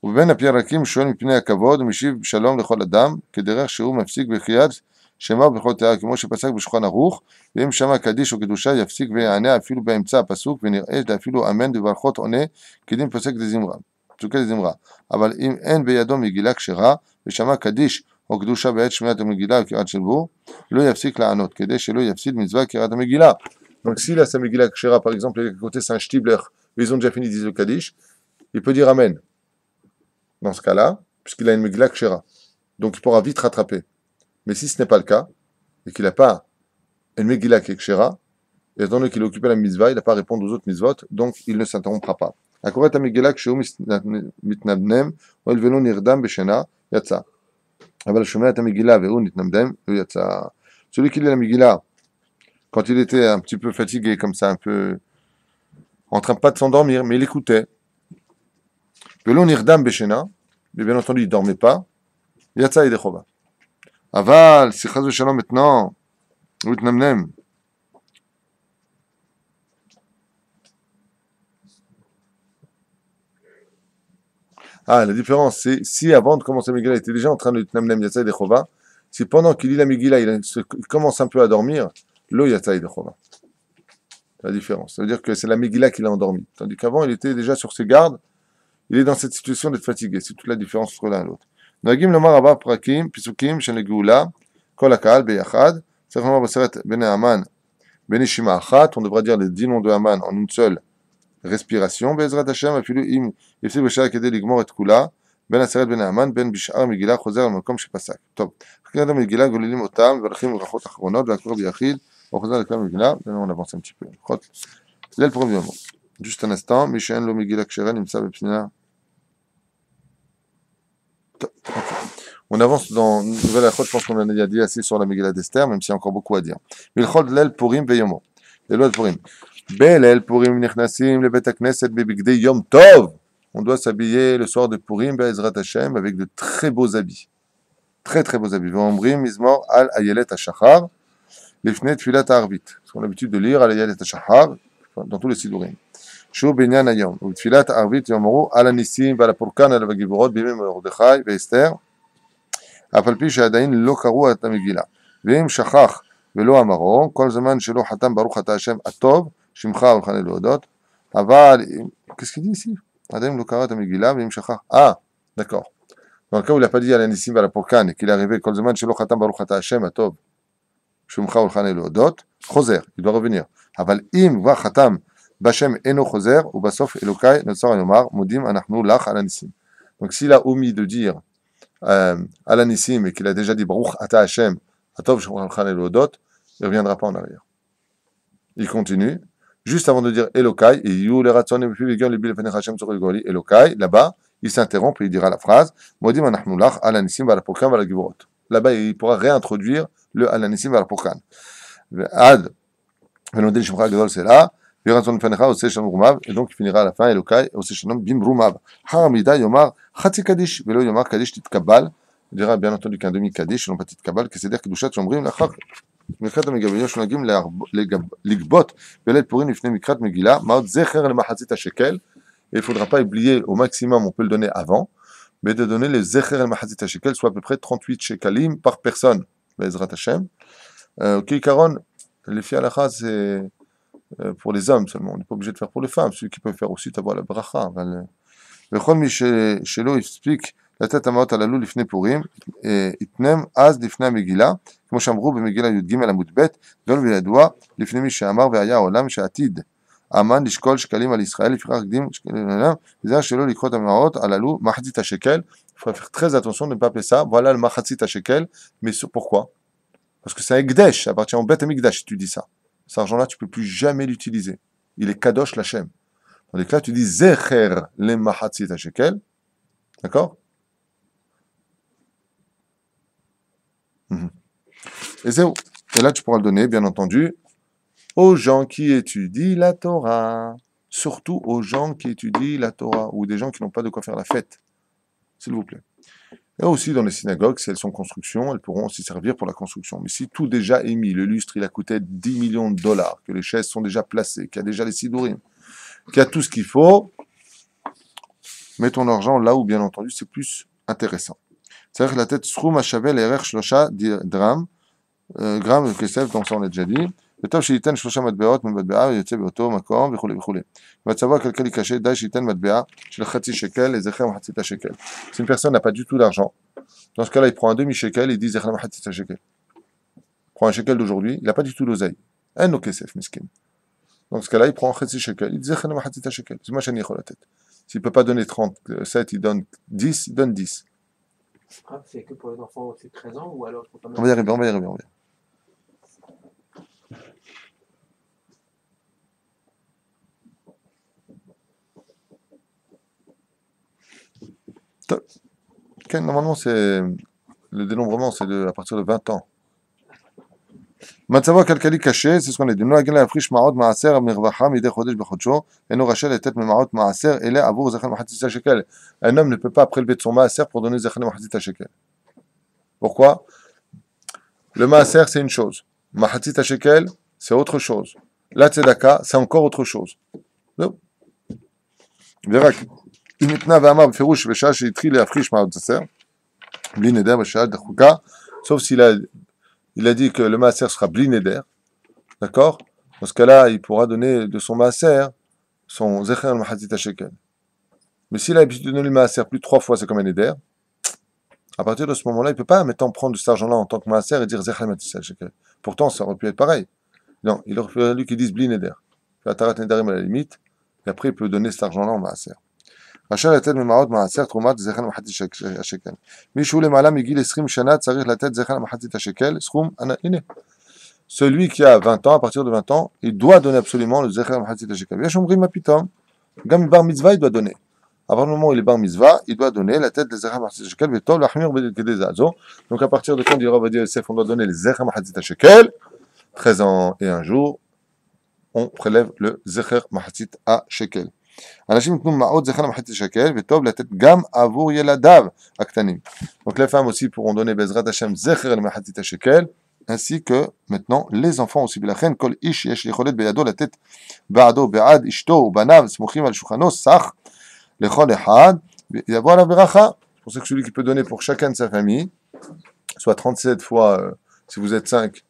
ובין הפרקים שואל מפני הכבוד ומשיב שלום לכל אדם, כדרך שהוא מפסיק בקריאת שמע ובכל תורה, כמו שפסק בשולחן ערוך, ואם שמע קדיש או קדושה יפסיק ויענה אפילו באמצע הפסוק, ונראה אפילו אמן בברכות עונה, כדין פסוקי דזמרה. אבל אם אין בידו מגילה כשרה, ושמע קדיש או קדושה בעת שמיעת המגילה וקריאת שלבור, לא יפסיק לענות, כדי שלא יפסיד מצווה קריאת המגילה. Donc s'il a sa Megillah Kshera, par exemple, et à côté c'est un Shtibler, ils ont déjà fini de dire le Kaddish, il peut dire Amen. Dans ce cas-là, puisqu'il a une Megillah Kshera. Donc il pourra vite rattraper. Mais si ce n'est pas le cas, et qu'il n'a pas une Megillah qui est Kshera, et étant donné qu'il est occupé à la mitzvah, il n'a pas à répondre aux autres mitzvot, donc il ne s'interrompra pas. Akoret Megillah Kshehu mitnabnem, ou elvenu nirdam beshena, yatsa. Aval shomea ta Megillah ve'u nitnabnem, yatsa. Celui qui lit la Megillah, quand il était un petit peu fatigué, comme ça, un peu en train pas de s'endormir, mais il écoutait. Ve'u nirdam beshena, mais bien entendu, il ne dormait pas, yatsa idechova. Aval, si chaz v'shalom maintenant, ou nitnabnem. Ah, la différence, c'est si avant de commencer la Megillah, il était déjà en train de Tnamnem Yatsa et Chova, si pendant qu'il lit la Megillah, il commence un peu à dormir, lo Yatsa et Chova. La différence. Ça veut dire que c'est la Megillah qui l'a endormi. Tandis qu'avant, il était déjà sur ses gardes, il est dans cette situation d'être fatigué. C'est toute la différence entre l'un et l'autre. Nagim lomar abba prakim, pisukim, shen legeula, kol hakal beyachad, c'est vraiment b'seret bene Haman, bene Shima achat, on devra dire les 10 noms de Haman en une seule respiration, בעזרת השם, אפילו אם יפסיק בשעה כדי לגמור את כולה, בין הסרט בין האמן, בין בשאר מגילה, חוזר למקום שפסק. טוב, אחרי המגילה גוללים אותם, והולכים ברכות אחרונות, והקורא ביחיד, או חוזר לכלל מגילה, on avance un petit peu. זה לפרום יומו. Juste un instant, מי שאין לו מגילה כשרה נמצא בפנינה. טוב, on avance dans nouvelle achot, je pense qu'on en a déjà dit assez sur la Megillah d'Esther, même s'il y a encore beaucoup à dire. Milchot lel Purim veyomo. Les lois de Purim. Belel Purim Nichnasim le Bet Knesset bebigde Yom Tov. On doit s'habiller le soir de Purim Be'ezrat Hashem avec de très beaux habits. Très très beaux habits. Ve'omrim Mizmor al Ayelet HaShachar Lifnei Tfilat HaArvit. Ce qu'on a l'habitude de lire al Ayelet HaShachar dans tous les sidurim. Shu Binyan Hayom. Ou Tfilat HaArvit Yomoru al Anissim Val HaPurkan al Vagivorot Bimei Mordechai Ve'Esther. אף על פי שעדיין לא קראו את המגילה. ואם שכח ולא אמרו, כל זמן שלא חתם ברוך אתה השם הטוב, שמך ולחנה להודות, אבל, qu'est-ce qu'il dit ici? עדיין לא קרא את המגילה, ואם שכח, d'accord. Dans le cas où il n'a pas dit à l'anissim à la pourkane, et qu'il est arrivé כל זמן שלא חתם ברוך אתה השם הטוב, שמך ולחנה להודות, חוזר, il doit revenir. אבל אם כבר חתם בשם אינו חוזר, ובסוף אלוקי נוצר יאמר, מודים אנחנו לך על הניסים. Donc s'il a omis de dire à l'anissim et qu'il a déjà dit Baruch Ata Hashem, Atov Shulchan Elodot, il ne reviendra pas en arrière. Il continue, juste avant de dire Elokai, et You le Ratson et Pivigon le Bilfene Hashem sur Goli, Elokai, là-bas, il s'interrompt et il dira la phrase Modim Anachnu Lach, Alanissim Valapokan Valagivorot. Là-bas, il pourra réintroduire le Alanissim Valapokan. Ad, Venodel Shimcha Gadol, c'est là. Et donc il finira à la fin Elokai bim rumav. Haramida yomar chatzi kaddish velo yomar kaddish titkabal. Il dira bien entendu qu'un demi kaddish non pas titkabal, que c'est-à-dire que kedushat shomrim lachak mikrat megabayon shonagim ligbot velet purim lifnei mikrat megillah maot zecher le machatzit hashekel. Et il ne faudra pas oublier au maximum, on peut le donner avant, mais de donner les zecher le machatzit hashekel, soit à peu près 38 shekalim par personne. Be'ezrat Hashem. Kikaron, les filles halakha, c'est pour les hommes seulement, on n'est pas obligé de faire pour les femmes, ceux qui peuvent faire aussi t'avoir la bracha. וכל מי שלא הספיק לתת המעות הללו לפני פורים, יתנם אז לפני המגילה, כמו שאמרו במגילה י"ג עמוד ב', גדול וידוע לפני מי שאמר והיה העולם שעתיד אמן לשקול שקלים על ישראל, לפיכך הקדים שקלים עליהם, וזה שלא לקחו את המעות הללו מחצית השקל. Il faut faire très attention de ne pas appeler ça, voilà le מחצית השקל, mais pourquoi? Parce que c'est un Ekdesh, ça appartient au Beth Amikdash si tu dis ça. Cet argent-là, tu ne peux plus jamais l'utiliser. Il est Kadosh Lachem. Tandis que là, tu dis Zecher le Mahatzit HaShekel. D'accord? Et c'est où? Et là, tu pourras le donner, bien entendu, aux gens qui étudient la Torah. Surtout aux gens qui étudient la Torah. Ou des gens qui n'ont pas de quoi faire la fête. S'il vous plaît. Et aussi dans les synagogues, si elles sont en construction, elles pourront aussi servir pour la construction. Mais si tout déjà est mis, le lustre il a coûté 10 millions de dollars, que les chaises sont déjà placées, qu'il y a déjà les sidourim, qu'il y a tout ce qu'il faut, mets ton argent là où, bien entendu, c'est plus intéressant. C'est-à-dire que la tête Sroum Hachavel Erer Shlosha Dram, gramme de Kesef, donc ça on l'a déjà dit. וטוב שייתן 3 מטבעות ממטבעה ויוצא באותו מקום וכו' וכו'. והצבוע הכלכלי קשה, די שייתן מטבע של חצי שקל לזכר מחצית השקל. Si une personne n'a pas du tout d'argent, dans ce cas-là, il prend un demi-shekel et il dit זכר מחצית השקל. Il prend un shekel d'aujourd'hui, il n'a pas du tout d'oseille. אין לו כסף, מסכן. Dans ce cas-là, il prend un חצי shekel, il dit זכר מחצית השקל. C'est moi שאני יכול לתת. S'il ne peut pas donner 37, il donne 10, il donne 10. Ah, c'est que pour les enfants au-dessus de 13 ans ou alors il faut quand même... On va y arriver, on va y arriver, on va y arriver. Okay, normalement, c'est le dénombrement, c'est à partir de 20 ans. מצבו הכלכלי קשה, c'est ce qu'on a dit. לא יגיע להפריש מעות מעשר מרווחה מדי חודש בחודשו, אינו רשאי לתת ממעות מעשר, אלא עבור זכר מחצית השקל. Un homme ne peut pas prélever de son maaser pour donner זכר מחצית השקל. Pourquoi? Le maaser, c'est une chose. מחצית השקל, c'est autre chose. La tzedaka, c'est encore autre chose. Non. ורק אם ניתנה ואמר בפירוש בשעה שהתחיל להפריש מעות מעשר, בלי נדר בשעה דחוקה, sauf s'il a dit que le maaser sera bli neder, d'accord? Dans ce cas-là, il pourra donner de son maaser son zecher al-mahatzit shekel. Mais s'il a l'habitude de donner le maaser plus de 3 fois, c'est comme un neder. À partir de ce moment-là, il ne peut pas maintenant prendre cet argent-là en tant que maaser et dire zecher al-mahatzit shekel. Pourtant, ça aurait pu être pareil. Non, il aurait fallu qu'il dise bli neder. La tarat nedarim à la limite, et après il peut donner cet argent-là en maaser. אשר לתת ממעות מעשר תרומת זכר מחצית השקל. מישהו למעלה מגיל 20 שנה צריך לתת זכר מחצית השקל, סכום, הנה. Celui qui a 20 ans, à partir de 20 ans, il doit donner absolument le זכר מחצית השקל. ויש אומרים מה פתאום, גם בר מצווה il doit donner. À partir du moment où il est bar mitzvah, il doit donner la tête des זכר מחצית השקל, וטוב להחמיר כדי זעזו. Donc à partir de quand dit Rav Ovadia Yosef, on doit donner le זכר מחצית השקל, 13 ans et un jour, on prélève le זכר מחצית השקל. אנשים ייתנו מעות זכר מחצית שקל, וטוב לתת גם עבור ילדיו הקטנים. Donc les femmes aussi pourront donner בעזרת השם זכר למחצית השקל, ainsi que maintenant les enfants aussi. ולכן כל איש יש יכולת בידו לתת בעדו בעד אשתו ובניו סמוכים על שולחנו סך לכל אחד, ויבוא עליו ברכה. C'est pour ça que celui qui peut donner pour chacun de sa famille, soit 37 fois, si vous êtes 5,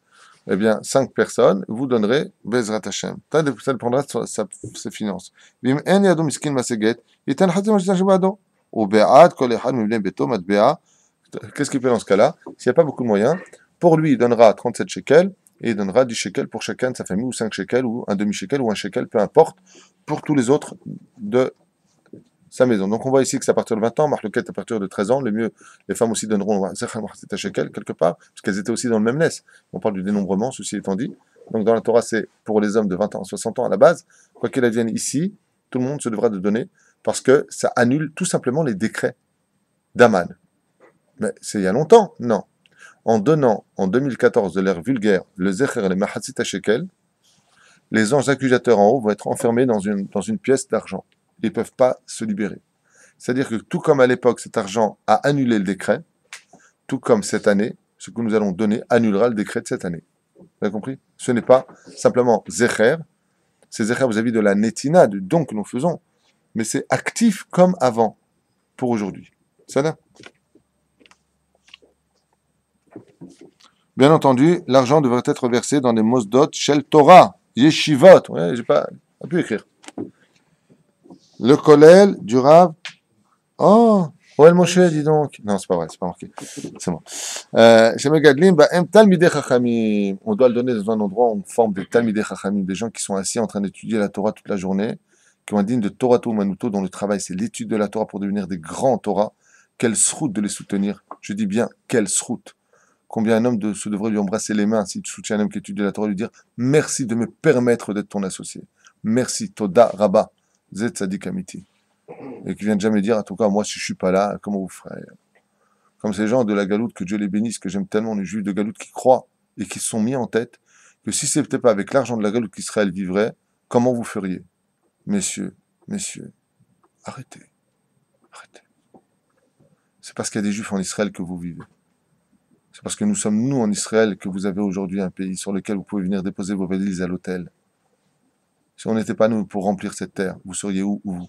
eh bien, 5 personnes, vous donnerez Bezrat Hashem. Ça dépendra de ses finances. Qu'est-ce qu'il fait dans ce cas-là? S'il n'y a pas beaucoup de moyens, pour lui, il donnera 37 shekels, et il donnera 10 shekels pour chacun de sa famille, ou 5 shekels, ou un demi-shekel, ou un shekel, peu importe, pour tous les autres de sa maison. Donc on voit ici que c'est à partir de 20 ans, Mahlouket à partir de 13 ans, le mieux, les femmes aussi donneront Zechar Mahtzit Shekel quelque part, parce qu'elles étaient aussi dans le même laisse. On parle du dénombrement, ceci étant dit. Donc dans la Torah, c'est pour les hommes de 20 ans, 60 ans à la base. Quoi qu'il advienne ici, tout le monde se devra de donner, parce que ça annule tout simplement les décrets d'Aman. Mais c'est il y a longtemps? Non. En donnant, en 2014, de l'ère vulgaire, le Zechar et le Mahtzit Shekel, les anges accusateurs en haut vont être enfermés dans une pièce d'argent. Ils ne peuvent pas se libérer. C'est-à-dire que tout comme à l'époque, cet argent a annulé le décret, tout comme cette année, ce que nous allons donner annulera le décret de cette année. Vous avez compris? Ce n'est pas simplement Zecher, c'est Zecher vis-à-vis de la Netina, du don que nous faisons, mais c'est actif comme avant, pour aujourd'hui. C'est là. Bien entendu, l'argent devrait être versé dans des mosdot shel Torah, yeshivot. Ouais, j'ai pas pu écrire. Le kollel du Rav. Oh, Oel Moshe, dis donc. Non, c'est pas vrai, c'est pas marqué. C'est bon. Chez Megadlim, Talmidei Chachamim. On doit le donner dans un endroit où on forme des Talmidei Chachamim, des gens qui sont assis en train d'étudier la Torah toute la journée, qui ont un digne de Torato Manuto, dont le travail c'est l'étude de la Torah pour devenir des grands Torah. Quelle sroute de les soutenir. Je dis bien, quelle sroute. Combien un homme se devrait lui embrasser les mains si tu soutiens un homme qui étudie la Torah, lui dire merci de me permettre d'être ton associé. Merci, Toda Rabba. Zet Tzadik Amiti. Et qui vient jamais dire, en tout cas, moi, si je ne suis pas là, comment vous ferez? Comme ces gens de la Galoute, que Dieu les bénisse, que j'aime tellement, les Juifs de Galoute qui croient et qui se sont mis en tête que si ce n'était pas avec l'argent de la Galoute qu'Israël vivrait, comment vous feriez? Messieurs, arrêtez. C'est parce qu'il y a des Juifs en Israël que vous vivez. C'est parce que nous sommes, nous, en Israël, que vous avez aujourd'hui un pays sur lequel vous pouvez venir déposer vos valises à l'hôtel. Si on n'était pas nous pour remplir cette terre, vous seriez où vous?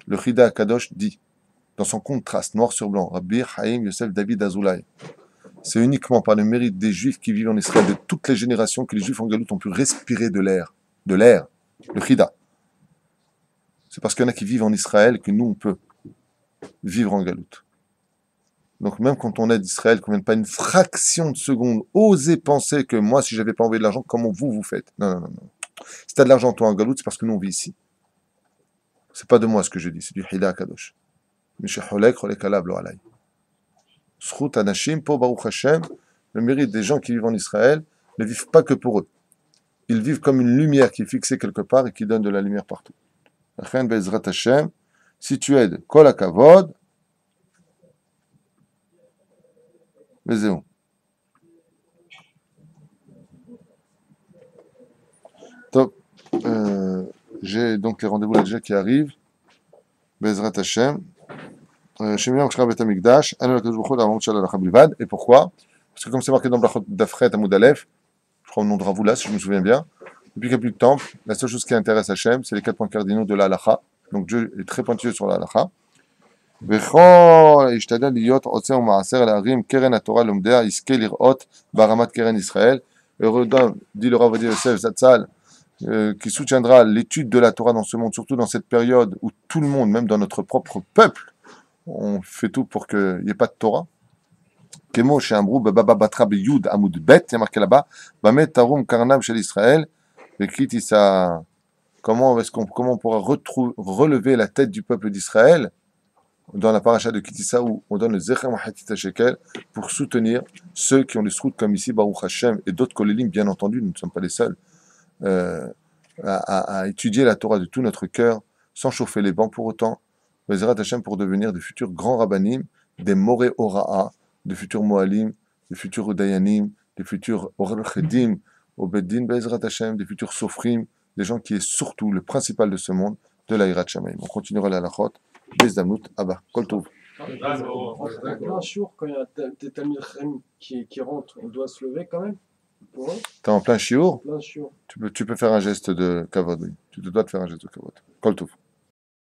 Le Chida Kadosh dit, dans son contraste noir sur blanc, Rabbi Chaim Yosef David Azoulay, c'est uniquement par le mérite des Juifs qui vivent en Israël, de toutes les générations, que les Juifs en Galoute ont pu respirer de l'air, le Chida. C'est parce qu'il y en a qui vivent en Israël que nous, on peut vivre en Galoute. Donc même quand on est d'Israël, qu'on ne vienne pas une fraction de seconde, osez penser que moi, si je n'avais pas envoyé de l'argent, comment vous faites? Non. Si tu as de l'argent, toi, en Galoute, c'est parce que nous, on vit ici. C'est pas de moi ce que je dis, c'est du Hida Kadosh. Zchut Anashim, pour Baruch Hashem, le mérite des gens qui vivent en Israël ne vivent pas que pour eux. Ils vivent comme une lumière qui est fixée quelque part et qui donne de la lumière partout. Bezrat Hashem, si tu aides Kol HaKavod, וזהו. Top. J'ai donc les rendez-vous là déjà qui arrivent. Bezrat Hashem. Shemiyam Kshra Bet HaMikdash. Anu l'Akadosh Baruch Hu d'Avamot Shel Halacha Bilvad. Et pourquoi? Parce que comme c'est marqué dans Brachot d'Afret Amoud Aleph, je crois au nom de Ravou là, si je me souviens bien, depuis qu'il n'y a plus de temple, la seule chose qui intéresse Hashem, c'est les 4 points cardinaux de la Halacha. Donc Dieu est très pointilleux sur la Halacha. וכל ישתדל להיות עוצר ומעשר להרים קרן התורה לומדיה יזכה לראות ברמת קרן ישראל. Heureux d'homme, dit le Rav Ovadia Yosef Zatzal, qui soutiendra l'étude de la Torah dans ce monde, surtout dans cette période où tout le monde, même dans notre propre peuple, on fait tout pour qu'il n'y ait pas de Torah. Kemo chez Amrou, Baba Batra Beyud Amoud Bet, il y a marqué là-bas, Bamet Tarum Karnam chez l'Israël, et Kitissa, comment on pourra relever la tête du peuple d'Israël dans la paracha de Kitissa où on donne le Zecher Mahatita Shekel pour soutenir ceux qui ont les sroutes comme ici, Baruch Hashem, et d'autres Kolélim, bien entendu, nous ne sommes pas les seuls, à étudier la Torah de tout notre cœur, sans chauffer les bancs pour autant, Bezrat Hashem pour devenir de futurs grands rabbanim, des Moré Ora'a, de futurs Moalim, des futurs Udayanim, des futurs Orchedim, Obeddin Bezrat Hashem, des futurs Sofrim, des gens qui est surtout le principal de ce monde, de la Hirat Shamayim. On continuera la Lachot. Bezdamout, Abba, Kol Tov. En plein jour, quand il y a des Talmid Chachamim qui rentrent, on doit se lever quand même pour eux. T'es en plein chiour, Plein jour. tu peux faire un geste de kavod, oui. Tu te dois de faire un geste de kavod. Kol Tov.